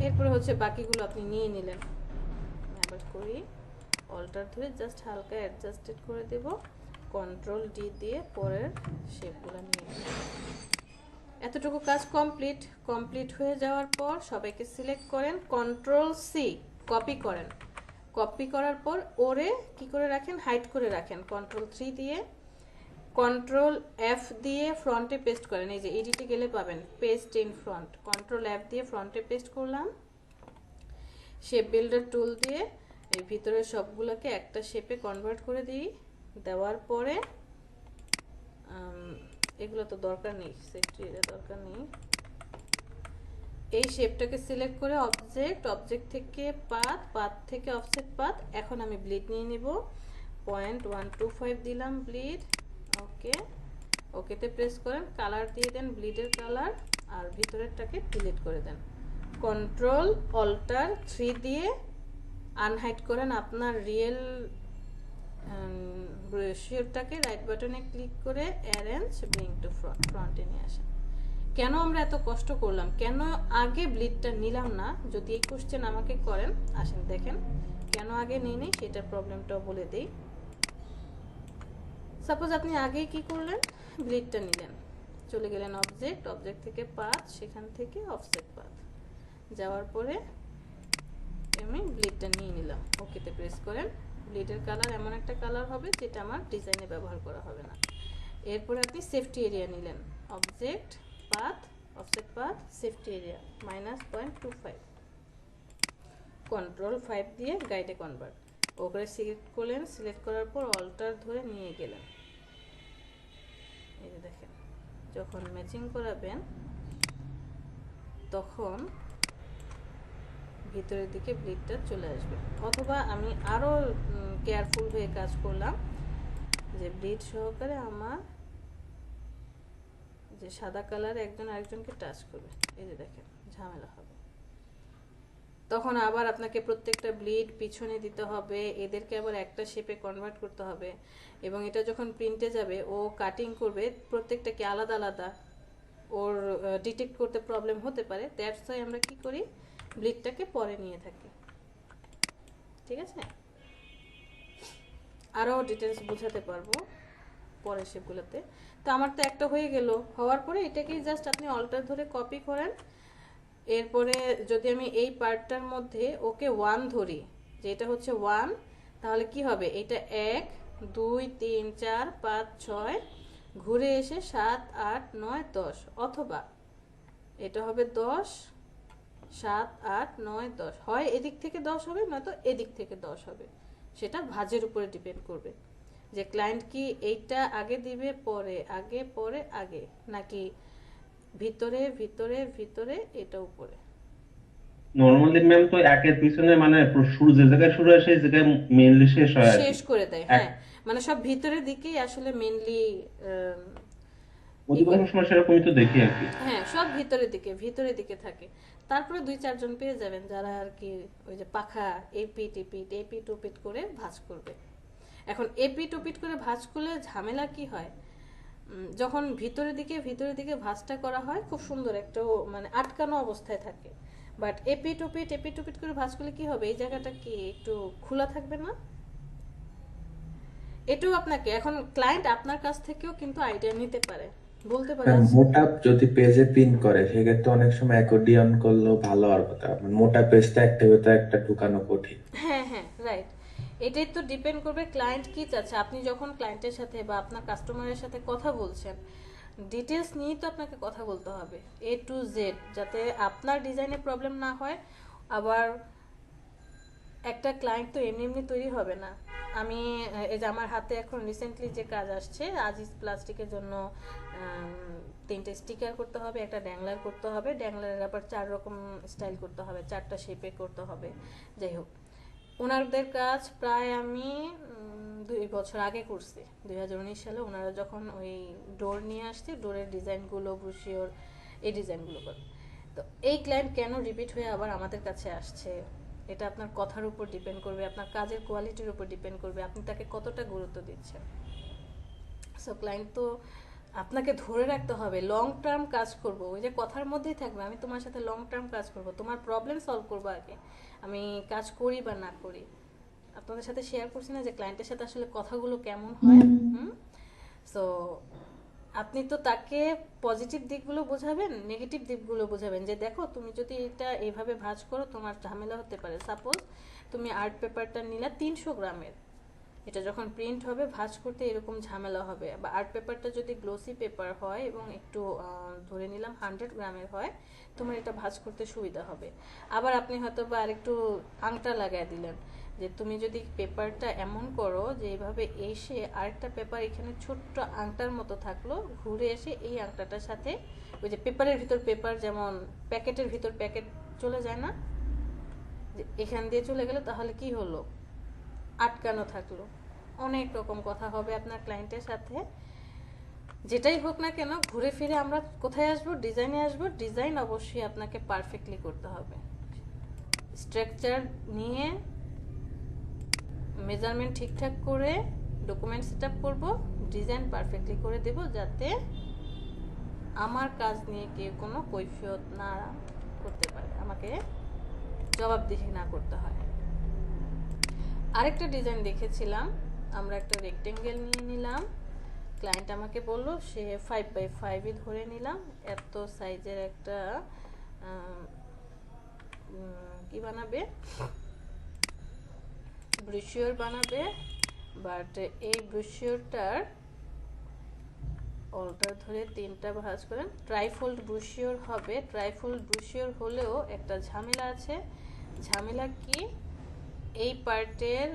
এরপরে হচ্ছে বাকিগুলো আপনি নিয়ে নিলেন। আবার করি, অল্টার ধরে জাস্ট হালকা অ্যাডজাস্টেড করে দেব, কন্ট্রোল ডি দিয়ে পরের শেপগুলো নিয়ে নেব। এতটুকু কাজ কমপ্লিট। কমপ্লিট হয়ে যাওয়ার পর সবাইকে সিলেক্ট করেন, কন্ট্রোল সি কপি করেন। কপি করার পর ওরে কি করে রাখেন, হাইড করে রাখেন। কন্ট্রোল 3 দিয়ে, কন্ট্রোল এফ দিয়ে ফ্রন্টে পেস্ট করেন। এই যে এডিটে গেলে পাবেন paste in front. Control F দিয়ে ফ্রন্টে পেস্ট করলাম। শেপ বিল্ডার টুল দিয়ে এই ভিতরের সবগুলোকে একটা শেপে কনভার্ট করে দিই। দেওয়ার পরে এগুলো তো দরকার নেই, সেফটি এর দরকার নেই। এই শেপটাকে সিলেক্ট করে অবজেক্ট, অবজেক্ট থেকে পাথ, পাথ থেকে অফসেট পাথ। এখন আমি ব্লিড নিয়ে নিব, 0.125 দিলাম ব্লিড। ওকে, ওকেতে প্রেস করেন, কালার দিয়ে দেন ব্লিডের কালার, আর ভিতরেরটাকে ডিলিট করে দেন। কন্ট্রোল অল্টার 3 দিয়ে আনহাইড করেন আপনার রিয়েল ব্রোশিওরটাকে। রাইট বাটনে ক্লিক করে অ্যারেঞ্জ ব্রিং টু ফ্রন্ট, ফ্রন্টে নিয়ে আসেন। কেন আমরা এত কষ্ট করলাম, কেন আগে ব্লিডটা নিলাম না? যদি এই কোশ্চেন আমাকে করেন, আসেন দেখেন কেন আগে নিই নি, সেটার প্রবলেমটাও বলে দিই। সাপোজ আপনি আগে কি করলেন, ব্লিডটা নিলেন, চলে গেলেন অবজেক্ট, অবজেক্ট থেকে পাথ, সেখান থেকে অফসেট পাথ, যাওয়ার পরে আমি ব্লিডটা নিয়ে নিলাম। ওকেতে প্রেস করেন। ব্লিডের কালার এমন একটা কালার হবে যেটা আমার ডিজাইনে ব্যবহার করা হবে না। এরপরে আপনি সেফটি এরিয়া নিলেন, object, path, offset path, safety area -0.25, control 5 দিয়ে গাইডে কনভার্ট। ওকে সিলেক্ট করলেন, সিলেক্ট করার পর অল্টার ধরে নিয়ে গেলেন। এই যে দেখেন, যখন ম্যাচিং করাবেন তখন ভিতরের দিকে ব্লিডটা চলে আসবে। অথবা আমি আরও কেয়ারফুল হয়ে কাজ করলাম, যে ব্লিড সহকারে আমার যে সাদা কালার একজন আরেকজনকে টাচ করবে, এই যে দেখেন ঝামেলা হবে। তখন আবার আপনাকে প্রত্যেকটা ব্লিড পিছনে দিতে হবে, এদেরকে আবার একটা শেপে কনভার্ট করতে হবে, এবং এটা যখন প্রিন্টে যাবে ও কাটিং করবে প্রত্যেকটাকে আলাদা আলাদা, ওর ডিটেক্ট করতে প্রবলেম হতে পারে। দ্যাটস ওয়াই আমরা কি করি, ব্লিডটাকে পরে নিয়ে থাকি। ঠিক আছে, আরও ডিটেলস বোঝাতে পারবো পরের শেপগুলোতে। তো আমার তো একটা হয়ে গেল, হওয়ার পরে এটাকেই জাস্ট আপনি অল্টার ধরে কপি করেন। এরপরে যদি আমি এই পার্টটার মধ্যে ওকে 1 ধরি, যে এটা হচ্ছে 1, তাহলে কি হবে, এটা 1 2 3 4 5 6 ঘুরে এসে 7 8 9 10, অথবা এটা হবে 10 7 8 9 10, হয় এদিক থেকে 10 হবে, নয়তো এদিক থেকে 10 হবে। সেটা ভাঁজের উপরে ডিপেন্ড করবে যে ক্লায়েন্ট কি এইটা আগে দিবে পরে, আগে পরে আগে, নাকি ভিতরে ভিতরে ভিতরে এটা উপরে। নর্মালি ম্যাম তো একের পিছনে মানে শুরু যে জায়গায় শুরু হয় সেই জায়গায় মেইনলি শেষ হয় আর কি। শেষ করে দেয়, হ্যাঁ, মানে সব ভিতরের দিকেই আসলে মেইনলি অধিকাংশ সময় সেরকমই তো দেখি আর কি। হ্যাঁ, সব ভিতরের দিকে থাকে। তারপরে 2-4 জন পেয়ে যাবেন যারা আর কি ওই যে পাখা এপি টুপিট করে ভাঁজ করবে। এখন এপি টুপিট করে ভাঁজ করলে ঝামেলা কি হয়, যখন ভিতরের দিকে ভাঁজটা করা হয় খুব সুন্দর একটা মানে আটকানো অবস্থায় থাকে। বাট এপি টুপিট করে ভাঁজ করলে কি হবে, এই জায়গাটা কি একটু খোলা থাকবে না? এটাও আপনাকে এখন ক্লায়েন্ট আপনার কাছ থেকেও কিন্তু আইডিয়া নিতে পারে, বলতে পারে মোটা যদি পেজে পিন করে সেক্ষেত্রে অনেক সময় অ্যাকর্ডিয়ন করলেও ভালো হওয়ার কথা, মানে মোটা পেজটা একটা ভেতরে একটা ঢুকানো কঠিন। হ্যাঁ হ্যাঁ, রাইট। এটাই তো ডিপেন্ড করবে ক্লায়েন্ট কি চাচ্ছে। আপনি যখন ক্লায়েন্টের সাথে বা আপনার কাস্টমারের সাথে কথা বলছেন, ডিটেলস নিয়েই তো আপনাকে কথা বলতে হবে A to Z, যাতে আপনার ডিজাইনে প্রবলেম না হয়। আবার একটা ক্লায়েন্ট তো এমনি এমনি তৈরি হবে না। আমি এই যে আমার হাতে এখন রিসেন্টলি যে কাজ আসছে, আজিজ প্লাস্টিকের জন্য 3টে স্টিকার করতে হবে, একটা ড্যাংলার করতে হবে, ড্যাংলারের আবার 4 রকম স্টাইল করতে হবে, 4টা শেপে করতে হবে। যাই হোক, ওনাদের কাজ প্রায় আমি 2 বছর আগে করছি, 2019 সালে। ওনারা যখন ওই ডোর নিয়ে আসছে, ডোরের ডিজাইনগুলো, ব্রুশিওর, এই ডিজাইনগুলো করে। তো এই ক্লায়েন্ট কেন রিপিট হয়ে আবার আমাদের কাছে আসছে, এটা আপনার কথার উপর ডিপেন্ড করবে, আপনার কাজের কোয়ালিটির উপর ডিপেন্ড করবে, আপনি তাকে কতটা গুরুত্ব দিচ্ছেন। সো ক্লায়েন্ট তো আপনাকে ধরে রাখতে হবে, লং টার্ম কাজ করব, ওই যে কথার মধ্যেই থাকবে, আমি তোমার সাথে লং টার্ম কাজ করব, তোমার প্রবলেম সলভ করবো আগে, আমি কাজ করি বা না করি। আপনাদের সাথে শেয়ার করছি না যে ক্লায়েন্টের সাথে আসলে কথাগুলো কেমন হয়। সো আপনি তো তাকে পজিটিভ দিকগুলো বোঝাবেন, নেগেটিভ দিকগুলো বোঝাবেন, যে দেখো তুমি যদি এটা এইভাবে ভাঁজ করো তোমার ঝামেলা হতে পারে। সাপোজ তুমি আর্ট পেপারটা নিলা 300 গ্রামের, এটা যখন প্রিন্ট হবে ভাঁজ করতে এরকম ঝামেলা হবে। বা আর্ট পেপারটা যদি গ্লোসি পেপার হয় এবং একটু ধরে নিলাম 100 গ্রামের হয়, তোমার এটা ভাঁজ করতে সুবিধা হবে। আবার আপনি হয়তো বা আরেকটু আংটা লাগাই দিলেন, যে তুমি যদি পেপারটা এমন করো যে এইভাবে এসে আরেকটা পেপার এখানে ছোট্ট আংটার মতো থাকলো, ঘুরে এসে এই আংটাটার সাথে ওই যে পেপারের ভিতর পেপার, যেমন প্যাকেটের ভিতর প্যাকেট চলে যায় না, যে এখান দিয়ে চলে গেলে তাহলে কি হলো, আটকানো থাকলো। অনেক রকম কথা হবে আপনার ক্লায়েন্টের সাথে। যেটাই হোক না কেন, ঘুরে ফিরে আমরা কোথায় আসবো, ডিজাইনে আসবো। ডিজাইন অবশ্যই আপনাকে পারফেক্টলি করতে হবে। স্ট্রাকচার নিয়ে মেজারমেন্ট ঠিকঠাক করে ডকুমেন্ট সেট আপ করবো, ডিজাইন পারফেক্টলি করে দেব, যাতে আমার কাজ নিয়ে কেউ কোনো কৈফিয়ত না করতে পারে, আমাকে জবাবদিহি না করতে হয়। আরেকটা ডিজাইন দেখেছিলাম, আমরা একটা রেক্টেঙ্গেল নিয়ে নিলাম, ক্লায়েন্ট আমাকে বললো সে 5x5 ধরে নিলাম, এত সাইজের একটা কি বানাবে, ব্রুশিওর বানাবে। বাট এই ব্রুশিওরটার অল্টার ধরে 3টা ভাঁজ করেন, ট্রাইফোল্ড ব্রুশিওর হবে। ট্রাইফোল্ড ব্রুশিওর হলেও একটা ঝামেলা আছে। ঝামেলা কি, এই পার্টের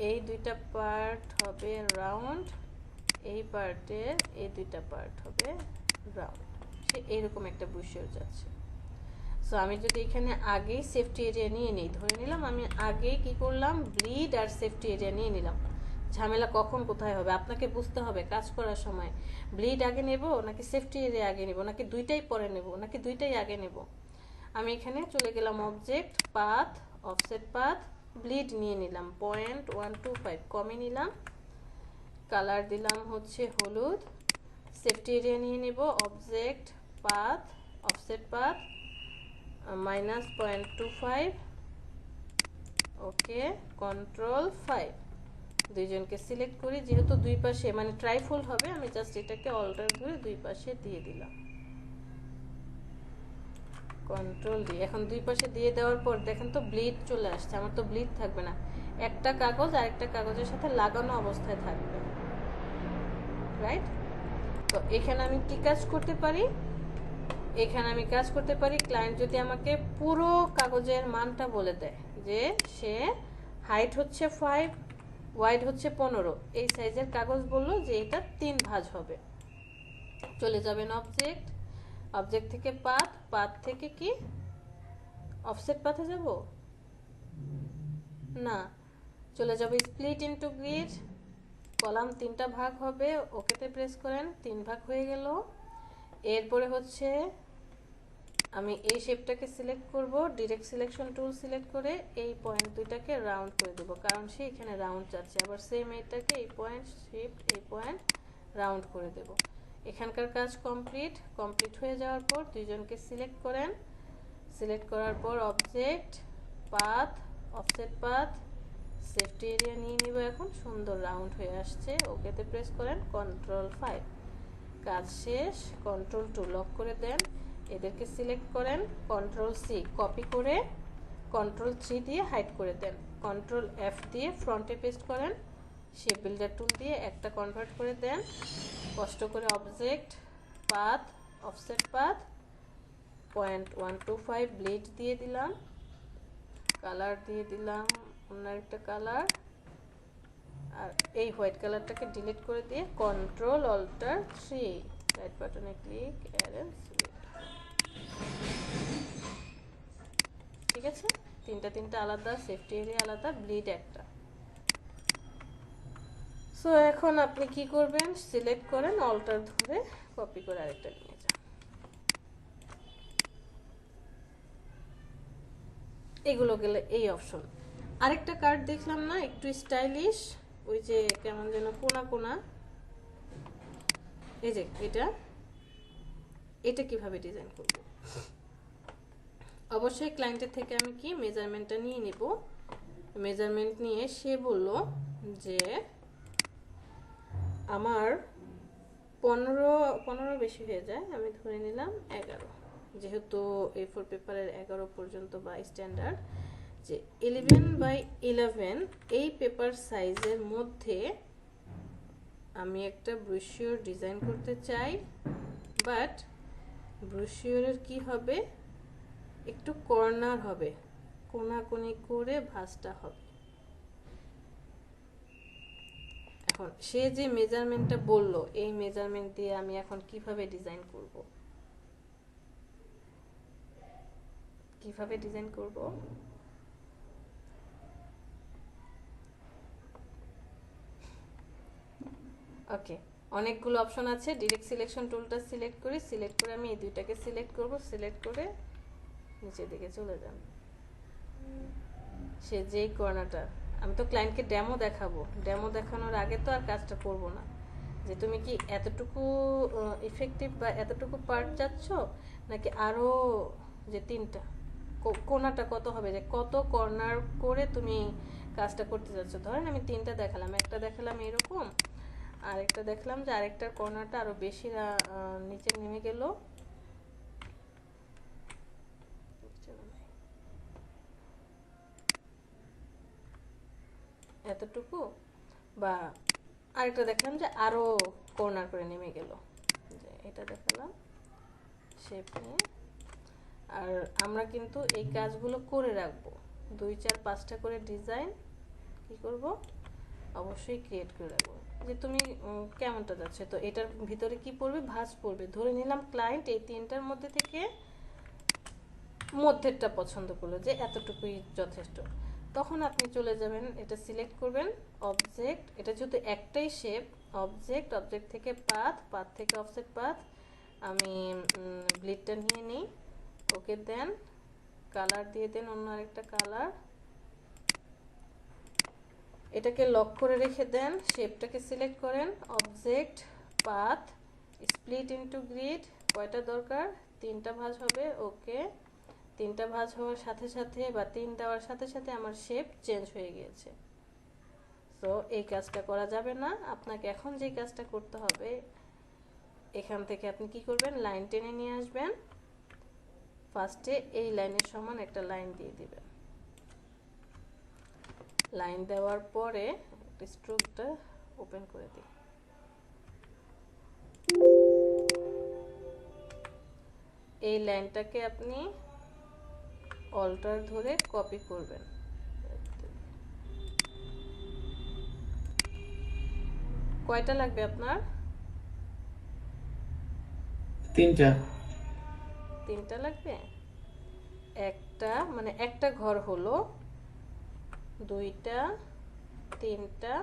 এই 2টা পার্ট হবে রাউন্ড, এই পার্টের এই 2টা পার্ট হবে রাউন্ড। সে এইরকম একটা ব্রুশিওর যাচ্ছে। সো সো আমি যদি এখানে আগেই সেফটি এরিয়া নিয়ে নিই, ধরে নিলাম আমি আগেই কি করলাম, ব্লিড আর সেফটি এরিয়া নিয়ে নিলাম। ঝামেলা কখন কোথায় হবে আপনাকে বুঝতে হবে কাজ করার সময়। ব্লিড আগে নেব নাকি সেফটি এরিয়া আগে নেব, নাকি দুইটাই পরে নেব, নাকি দুইটাই আগে নেব। আমি এখানে চলে গেলাম object, path, offset path, bleed নিয়ে নিলাম 0.125, কমে নিলাম, কালার দিলাম হচ্ছে হলুদ। সেফটি এরিয়া নিয়ে নেব অবজেক্ট, পাথ, অফসেট পাথ, -0.25, ওকে, কন্ট্রোল 5। দুইজনকে সিলেক্ট করি, যেহেতু দুই পাশে মানে ট্রাইফোল্ড হবে, আমি জাস্ট এটাকে অল্টার করে দুই পাশে দিয়ে দিলাম, কন্ট্রোল ডি। এখন দুই পাশে দিয়ে দেওয়ার পর দেখেন তো ব্লিড চলে আসছে, আমার তো ব্লিড থাকবে না, একটা কাগজ আরেকটা কাগজের সাথে লাগানো অবস্থায় থাকবে, রাইট। তো এখানে আমি কি কাজ করতে পারি, এখানে আমি কাজ করতে পারি, ক্লায়েন্ট যদি আমাকে পুরো কাগজের মানটা বলে দেয় যে সে হাইট হচ্ছে 5, ওয়াইড হচ্ছে 15, এই সাইজের কাগজ বললো যে এটা 3 ভাঁজ হবে, চলে যাবেন অবজেক্ট, অবজেক্ট থেকে পাথ, পাথ থেকে কি অফসেট পাথে যাব না, চলে যাবে স্প্লিট ইনটু গ্রিড, কলাম 3টা ভাগ হবে, ওকেতে প্রেস করেন, 3 ভাগ হয়ে গেল। এরপরে হচ্ছে আমি এই শেপটাকে সিলেক্ট করব, ডিরেক্ট সিলেকশন টুল সিলেক্ট করে এই পয়েন্ট দুইটাকে রাউন্ড করে দেব, কারণ সে এখানে রাউন্ড চাচ্ছে। আবার সেম এইটাকে এই পয়েন্ট শিফট এই পয়েন্ট রাউন্ড করে দেব। এখানকার কাজ কমপ্লিট। কমপ্লিট হয়ে যাওয়ার পর দুইজনকে সিলেক্ট করেন, সিলেক্ট করার পর object, path, offset path, safety area নিয়ে নিব, এখন সুন্দর রাউন্ড হয়ে আসছে, ওকেতে প্রেস করেন, কন্ট্রোল 5, কাজ শেষ। কন্ট্রোল 2 লক করে দেন, এদেরকে সিলেক্ট করেন, কন্ট্রোল সি কপি করে কন্ট্রোল 3 দিয়ে হাইড করে দেন, কন্ট্রোল এফ দিয়ে ফ্রন্টে পেস্ট করেন, শেপ বিল্ডার টুল দিয়ে একটা কনভার্ট করে দেন, কষ্ট করে object, path, offset path, 0.125 bleed দিয়ে দিলাম, কালার দিয়ে দিলাম অন্য একটা কালার, আর এই হোয়াইট কালারটাকে ডিলিট করে দিয়ে কন্ট্রোল অল্টার 3, রাইট বাটনে ক্লিক, অ্যারেঞ্জ, ঠিক আছে। তিনটা আলাদা, সেফটি এরিয়া আলাদা, ব্লিড একটা। সো এখন আপনি কি করবেন, সিলেক্ট করেন, অল্টার ধরে কপি করে আরেকটা নিয়ে যান। এগুলো গেলে এই অপশন। আরেকটা কার্ড দেখলাম না, একটু স্টাইলিশ, ওই যে কেমন যেন কোনা কোনা, এই যে এটা কিভাবে ডিজাইন করব। অবশ্যই ক্লায়েন্টের থেকে আমি কি মেজারমেন্টটা নিয়ে নিব, মেজারমেন্ট নিয়ে সে বলল যে আমার 15 বেশি হয়ে যায়, আমি ধরে নিলাম 11, যেহেতু A4 পেপারের 11 পর্যন্ত বা স্ট্যান্ডার্ড, যে 11/11 এই পেপার সাইজের মধ্যে আমি একটা ব্রোশিওর ডিজাইন করতে চাই, বাট ব্রোশিওরের কি হবে, একটু কর্নার হবে, কোনাকুনি করে ভাঁজটা হবে। এখন সে যে মেজারমেন্টটা বলল, এই মেজারমেন্ট দিয়ে আমি এখন কিভাবে ডিজাইন করব, কিভাবে ডিজাইন করব। ওকে, অনেকগুলো অপশন আছে, ডিরেক্ট সিলেকশন টুলটা সিলেক্ট করি, সিলেক্ট করে আমি এই দুইটাকে সিলেক্ট করব, সিলেক্ট করে নিচের দিকে চলে যান। সে যেই কর্নারটা, আমি তো ক্লায়েন্টকে ডেমো দেখাবো, ডেমো দেখানোর আগে তো আর কাজটা করব না, যে তুমি কি এতটুকু ইফেক্টিভ বা এতটুকু পার্ট চাচ্ছ, নাকি আরো যে 3টা কোনাটা কত হবে, যে কত কর্নার করে তুমি কাজটা করতে যাচ্ছ। ধরেন আমি 3টা দেখালাম, একটা দেখালাম এরকম, আরেকটা দেখলাম যে আরেকটার কর্নারটা আরো বেশি নিচে নেমে গেল, এতটুকু, বা আরেকটা দেখলাম যে আরো কর্নার করে নেমে গেল, যে এটা দেখালাম শেপ নিয়ে। আর আমরা কিন্তু এই কাজগুলো করে রাখবো, 2, 4, 5টা করে ডিজাইন কি করব, অবশ্যই ক্রিয়েট করে রাখবো, যে তুমি কেমনটা যাচ্ছে। তো এটার ভিতরে কি পড়বে, ভাঁজ পড়বে। ধরে নিলাম ক্লায়েন্ট এই 3টার মধ্যে থেকে মধ্যেরটা পছন্দ করলো যে এতটুকুই যথেষ্ট, তখন আপনি চলে যাবেন, এটা সিলেক্ট করবেন, অবজেক্ট, এটা যেহেতু একটাই শেপ, অবজেক্ট, অবজেক্ট থেকে পাথ, পাথ থেকে অফসেট পাথ, আমি ব্লিডটা নিয়ে নিই, ওকে দেন, কালার দিয়ে দেন অন্য আরেকটা কালার, এটাকে লক করে রেখে দেন, শেপটাকে সিলেক্ট করেন, object, path, split into grid, কয়টা দরকার, 3টা ভাঁজ হবে, ওকে, 3টা ভাঁজ হওয়ার সাথে সাথে বা 3 দেওয়ার সাথে সাথে আমার শেপ চেঞ্জ হয়ে গিয়েছে। তো এই কাজটা করা যাবে না, আপনাকে এখন যে কাজটা করতে হবে, এখান থেকে আপনি কি করবেন, লাইন টেনে নিয়ে আসবেন, ফার্স্টে এই লাইনের সমান একটা লাইন দিয়ে দিবেন, লাইন দেওয়ার পরে একটা স্ট্রোকটা ওপেন করে দিই, এই লাইনটাকে আপনি অল্টার ধরে কপি করবেন, কয়টা লাগবে আপনার, 3টা। 3টা লাগবে, একটা মানে একটা ঘর হলো, 2টা, 3টা,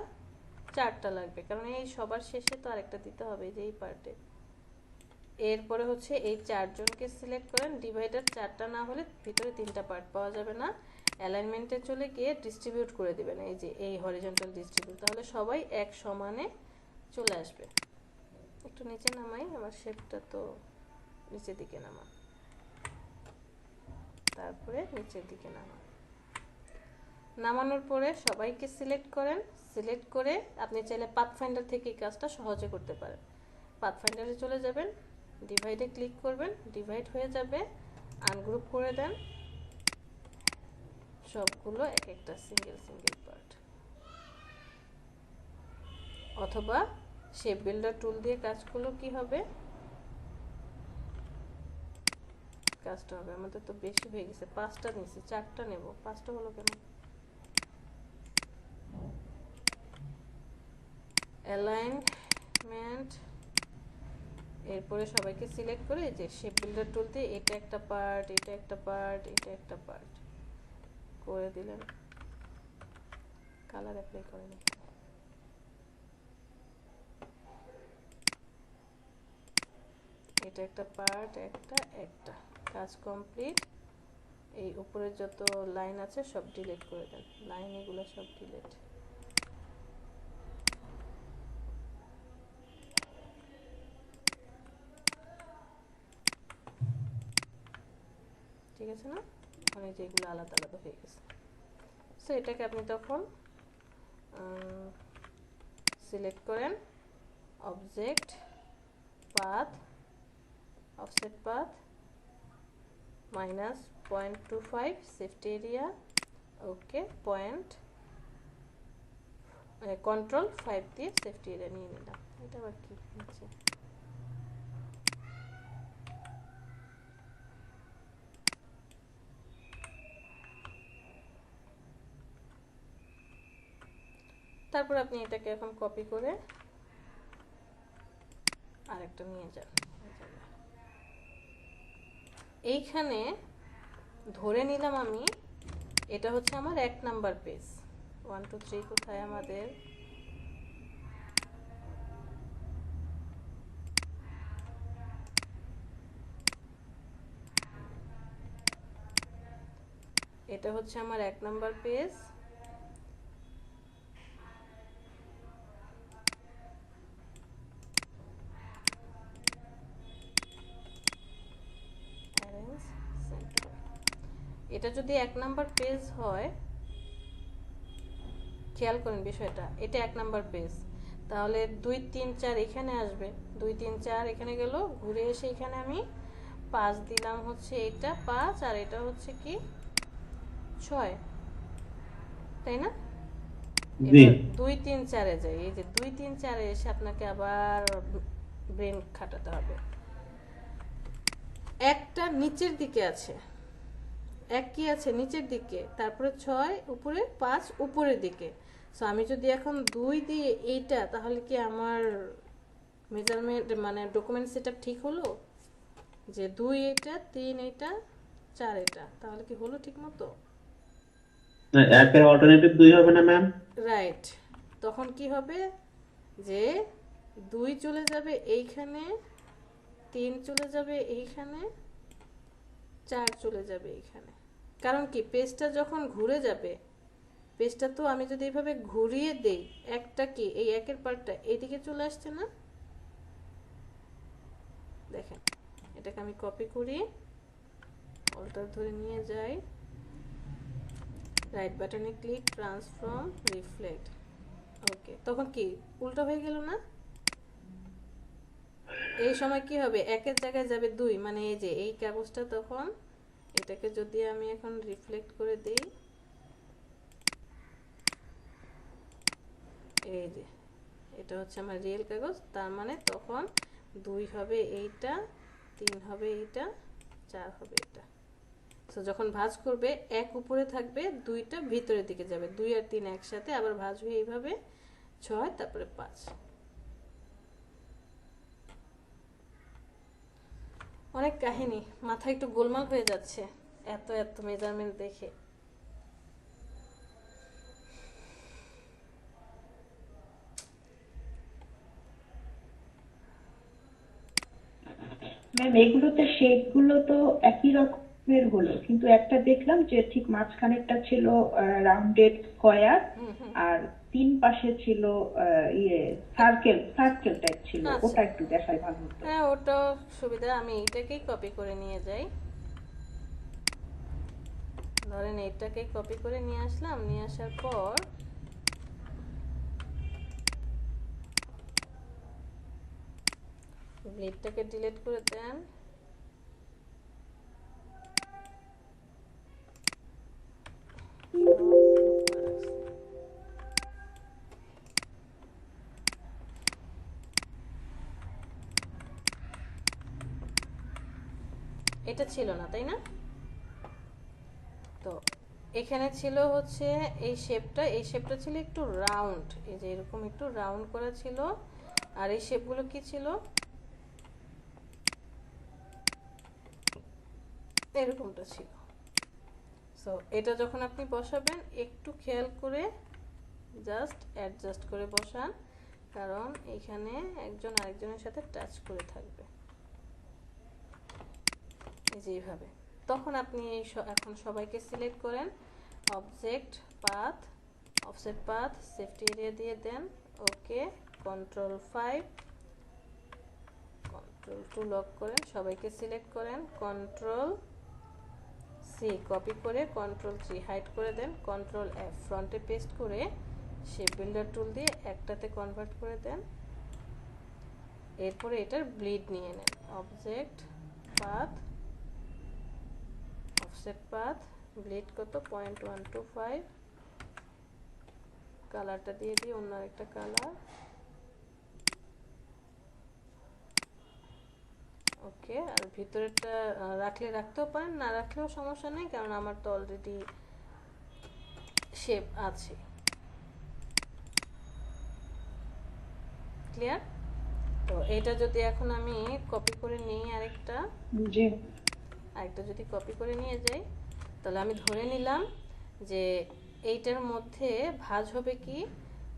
4টা লাগবে, কারণ এই সবার শেষে তো আরেকটা দিতে হবে, যে এই পার্টে। এরপরে হচ্ছে এই 4 জনকে সিলেক্ট করেন, ডিভাইডার 4টা না হলে ভিতরে 3টা পার্ট পাওয়া যাবে না, অ্যালাইনমেন্টে চলে গিয়ে ডিস্ট্রিবিউট করে দিবেন, এই যে এই হরিজন্টাল ডিস্ট্রিবিউট, তাহলে সবাই এক সমানে চলে আসবে। একটু নিচে নামাই, আমার শেপটা তো নিচের দিকে নামা, তারপরে নিচের দিকে নামা, নামানোর পরে সবাইকে সিলেক্ট করেন, সিলেক্ট করে আপনি চাইলে পাথফাইন্ডার থেকে এই কাজটা সহজে করতে পারেন, পাথফাইন্ডারে চলে যাবেন, ডিভাইডে ক্লিক করবেন, ডিভাইড হয়ে যাবে, আনগ্রুপ করে দেন সবগুলো এক একটা সিঙ্গেল সিঙ্গেল পার্ট, অথবা শেপ বিল্ডার টুল দিয়ে কাজ করলে কি হবে, কাজটা হবে, আমাদের তো বেশি হয়ে গেছে, 5টা নিয়েছি, 4টা নেব, 5টা হলো কেন, অ্যালাইনমেন্ট, এরপরে সবাইকে সিলেক্ট করে যে শেপ বিল্ডার টুল দিয়ে এটা একটা পার্ট, এটা একটা পার্ট, এটা একটা পার্ট করে দিলেন, কালার অ্যাপ্লাই করে নিন, এটা একটা পার্ট, একটা একটা, কাজ কমপ্লিট। এই উপরে যত লাইন আছে সব ডিলিট করে দেন, লাইন এগুলো সব ডিলিট, ঠিক আছে না, মানে যেগুলো আলাদা আলাদা হয়ে গেছে। সো এটাকে আপনি তখন সিলেক্ট করেন, object, path, offset path, -0.25 safety area, okay, point, control 5 দিয়ে সেফটি এরিয়া নিয়ে নিলাম, এটা আবার কি নিচে, তারপর আপনি এটাকে এখন কপি করে আরেকটা নিয়ে যান, এইখানে ধরে নিলাম আমি, এটা হচ্ছে আমার 1 নাম্বার পেজ, 1 2 3 কোথায় আমাদের, এটা হচ্ছে আমার 1 নাম্বার পেজ, এটা যদি 1 নাম্বার পেজ হয়, খেয়াল করেন বিষয়টা, এটা 1 নাম্বার পেজ, তাহলে 2 3 4 এখানে আসবে, 2 3 4 এখানে গেল, ঘুরে এসে এখানে আমি 5 দিলাম, হচ্ছে এটা 5 আর এটা হচ্ছে কি 6, তাই না, এবার 2 3 4 এ যাই, এই যে 2 3 4 এ এসে আপনাকে আবার ব্রেন খাটাতে হবে, একটা নিচের দিকে আছে, এক কি আছে নিচের দিকে, তারপরে 6 উপরে, 5 উপরের দিকে, সো আমি যদি এখন 2 দিয়ে এইটা, তাহলে কি আমার মেজারমেন্ট মানে ডকুমেন্ট সেটআপ ঠিক হলো, যে 2 এটা, 3 এটা, 4 এটা, তাহলে কি হলো ঠিক মতো? না, একের অল্টারনেটিভ 2 হবে না ম্যাম? রাইট, তখন কি হবে যে 2 চলে যাবে এইখানে, 3 চলে যাবে এইখানে, 4 চলে যাবে এইখানে। কারণ কি পেজটা যখন ঘুরে যাবে, পেজটা তো আমি যদি এইভাবে ঘুরিয়ে দেই, একটা কি এই একের পার্টটা এইদিকে চলে আসছে না? দেখেন, এটাকে আমি কপি করি, অল্টার ধরে নিয়ে যাই, রাইট বাটনে ক্লিক, ট্রান্সফর্ম, রিফ্লেক্ট। ওকে, তখন কি উল্টো হয়ে গেল না? এই সময় কি হবে, একের জায়গায় যাবে 2, মানে এই যে এই কাগজটা, তখন এটাকে যদি আমি এখন রিফ্লেক্ট করে দেই, এই যে এটা হচ্ছে আমার রিয়েল কাগজ, তার মানে তখন 2 হবে এইটা, 3 হবে এইটা, 4 হবে এটা। তো যখন ভাঁজ করবে, 1 উপরে থাকবে, 2টা ভিতরের দিকে যাবে, 2 আর 3 একসাথে আবার ভাঁজ হয়ে এইভাবে 6, তারপরে 5। অনেক কাহিনী, মাথা একটু গোলমাল হয়ে যাচ্ছে এত এত মেজারমেন্ট দেখে। ম্যাম এগুলোতে শেপ গুলো তো একই রকমের হলো, কিন্তু একটা দেখলাম যে ঠিক মাঝখানেরটা ছিল রাউন্ডেড স্কয়ার, আর 3 পাশে ছিল সার্কেল টাইপ ছিল, আচ্ছা। ওটা একটু দেখাই ভালো হতো। হ্যাঁ, ওটা সুবিধা, আমি এইটাকেই কপি করে নিয়ে যাই। ধরেন এইটাকে কপি করে নিয়ে আসলাম, নিয়ে আসার পর ব্লেডটাকে ডিলিট করে দেন। এটা ছিল না, তাই না? তো এখানে ছিল হচ্ছে এই শেপটা ছিল একটু রাউন্ড, এই যে এরকম একটু রাউন্ড করা ছিল। আর এই শেপগুলো কি ছিল, এরকমটা ছিল। সো এটা যখন আপনি বসাবেন, একটু খেয়াল করে জাস্ট অ্যাডজাস্ট করে বসান, কারণ এখানে একজন আরেকজনের সাথে টাচ করে থাকবে, এই যে এইভাবে। তখন আপনি এখন সবাইকে সিলেক্ট করেন, object path, offset path, safety area দিয়ে দেন, ওকে, কন্ট্রোল 5, কন্ট্রোল 2 লক করেন, সবাইকে সিলেক্ট করেন, কন্ট্রোল সি কপি করে কন্ট্রোল 3 হাইড করে দেন, কন্ট্রোল এফ ফ্রন্টে পেস্ট করে শেপ বিল্ডার টুল দিয়ে একটাতে কনভার্ট করে দেন। এরপরে এটার ব্লিড নিয়ে নেন, object path, offset path, bleed কত 0.125, কালারটা দিয়ে দিই অন্য একটা কালার, ওকে। আর ভিতরেরটা রাখলে রাখতেও পারেন, না রাখলেও সমস্যা নেই, কারণ আমার তো অলরেডি শেপ আছে। ক্লিয়ার? তো এটা যদি এখন আমি কপি করে নিই, আরেকটা যদি কপি করে নিয়ে যাই, তাহলে আমি ধরে নিলাম যে এইটার মধ্যে ভাঁজ হবে কি,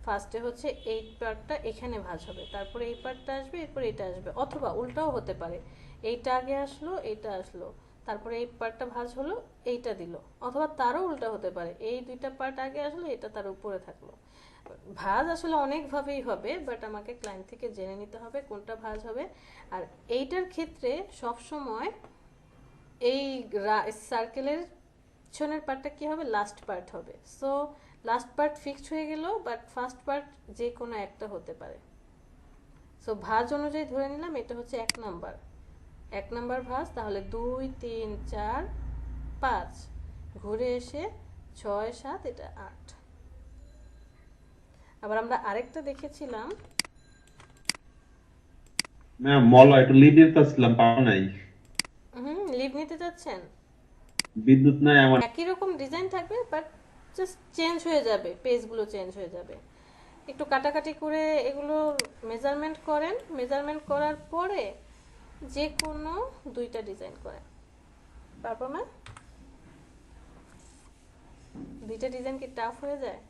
ফার্স্টে হচ্ছে এই পার্টটা এখানে ভাঁজ হবে, তারপরে এই পার্টটা আসবে, এরপর এটা আসবে, অথবা উল্টাও হতে পারে, এইটা আগে আসলো, এইটা আসলো, তারপরে এই পার্টটা ভাঁজ হলো, এইটা দিল, অথবা তারও উল্টা হতে পারে, এই দুইটা পার্ট আগে আসলো, এটা তার উপরে থাকলো। ভাঁজ আসলে অনেকভাবেই হবে, বাট আমাকে ক্লায়েন্ট থেকে জেনে নিতে হবে কোনটা ভাঁজ হবে। আর এইটার ক্ষেত্রে সবসময় এই সার্কেলের পিছনের পার্টটা কি হবে, লাস্ট পার্ট হবে। সো লাস্ট পার্ট ফিক্সড হয়ে গেল, বাট ফার্স্ট পার্ট যে কোনো একটা হতে পারে। সো ভাঁজ অনুযায়ী ধরে নিলাম এটা হচ্ছে 1 নাম্বার ভাঁজ, তাহলে 2 3 4 5 ঘুরে এসে 6 7, এটা 8। আবার আমরা আরেকটা দেখেছিলাম, ম্যাম মলা একটু লিভ দিতেছিলাম, পাওয়া নাই, লিভ নিতে যাচ্ছেন, বিদ্যুৎ নাই আমার। একই রকম ডিজাইন থাকবে, বাট জাস্ট চেঞ্জ হয়ে যাবে, পেজগুলো চেঞ্জ হয়ে যাবে। একটু কাটাকাটি করে এগুলো মেজারমেন্ট করেন, মেজারমেন্ট করার পরে যে কোনো 2টা ডিজাইন করেন, তারপর না দুইটা ডিজাইন কি টাফ হয়ে যায়?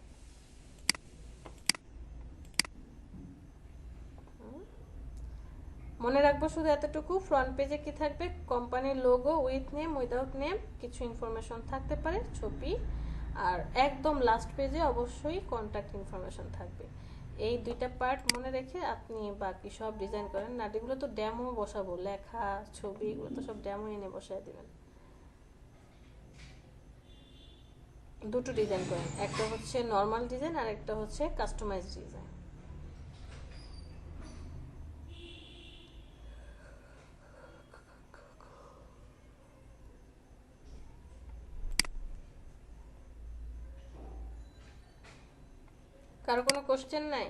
মনে রাখবো শুধু এতটুকু, ফ্রন্ট পেজে কি থাকবে, কোম্পানির logo with name without name, কিছু ইনফরমেশন থাকতে পারে, ছবি, আর একদম লাস্ট পেজে অবশ্যই কন্ট্যাক্ট ইনফরমেশন থাকবে। এই দুইটা পার্ট মনে রেখে আপনি বাকি সব ডিজাইন করেন। না এগুলো তো ডেমো বসাবো, লেখা ছবি এগুলো তো সব ডেমো এনে বসায় দিবেন। দুটো ডিজাইন করেন, একটা হচ্ছে নর্মাল ডিজাইন আর একটা হচ্ছে কাস্টমাইজ ডিজাইন। কারো কোনো কোশ্চেন নাই?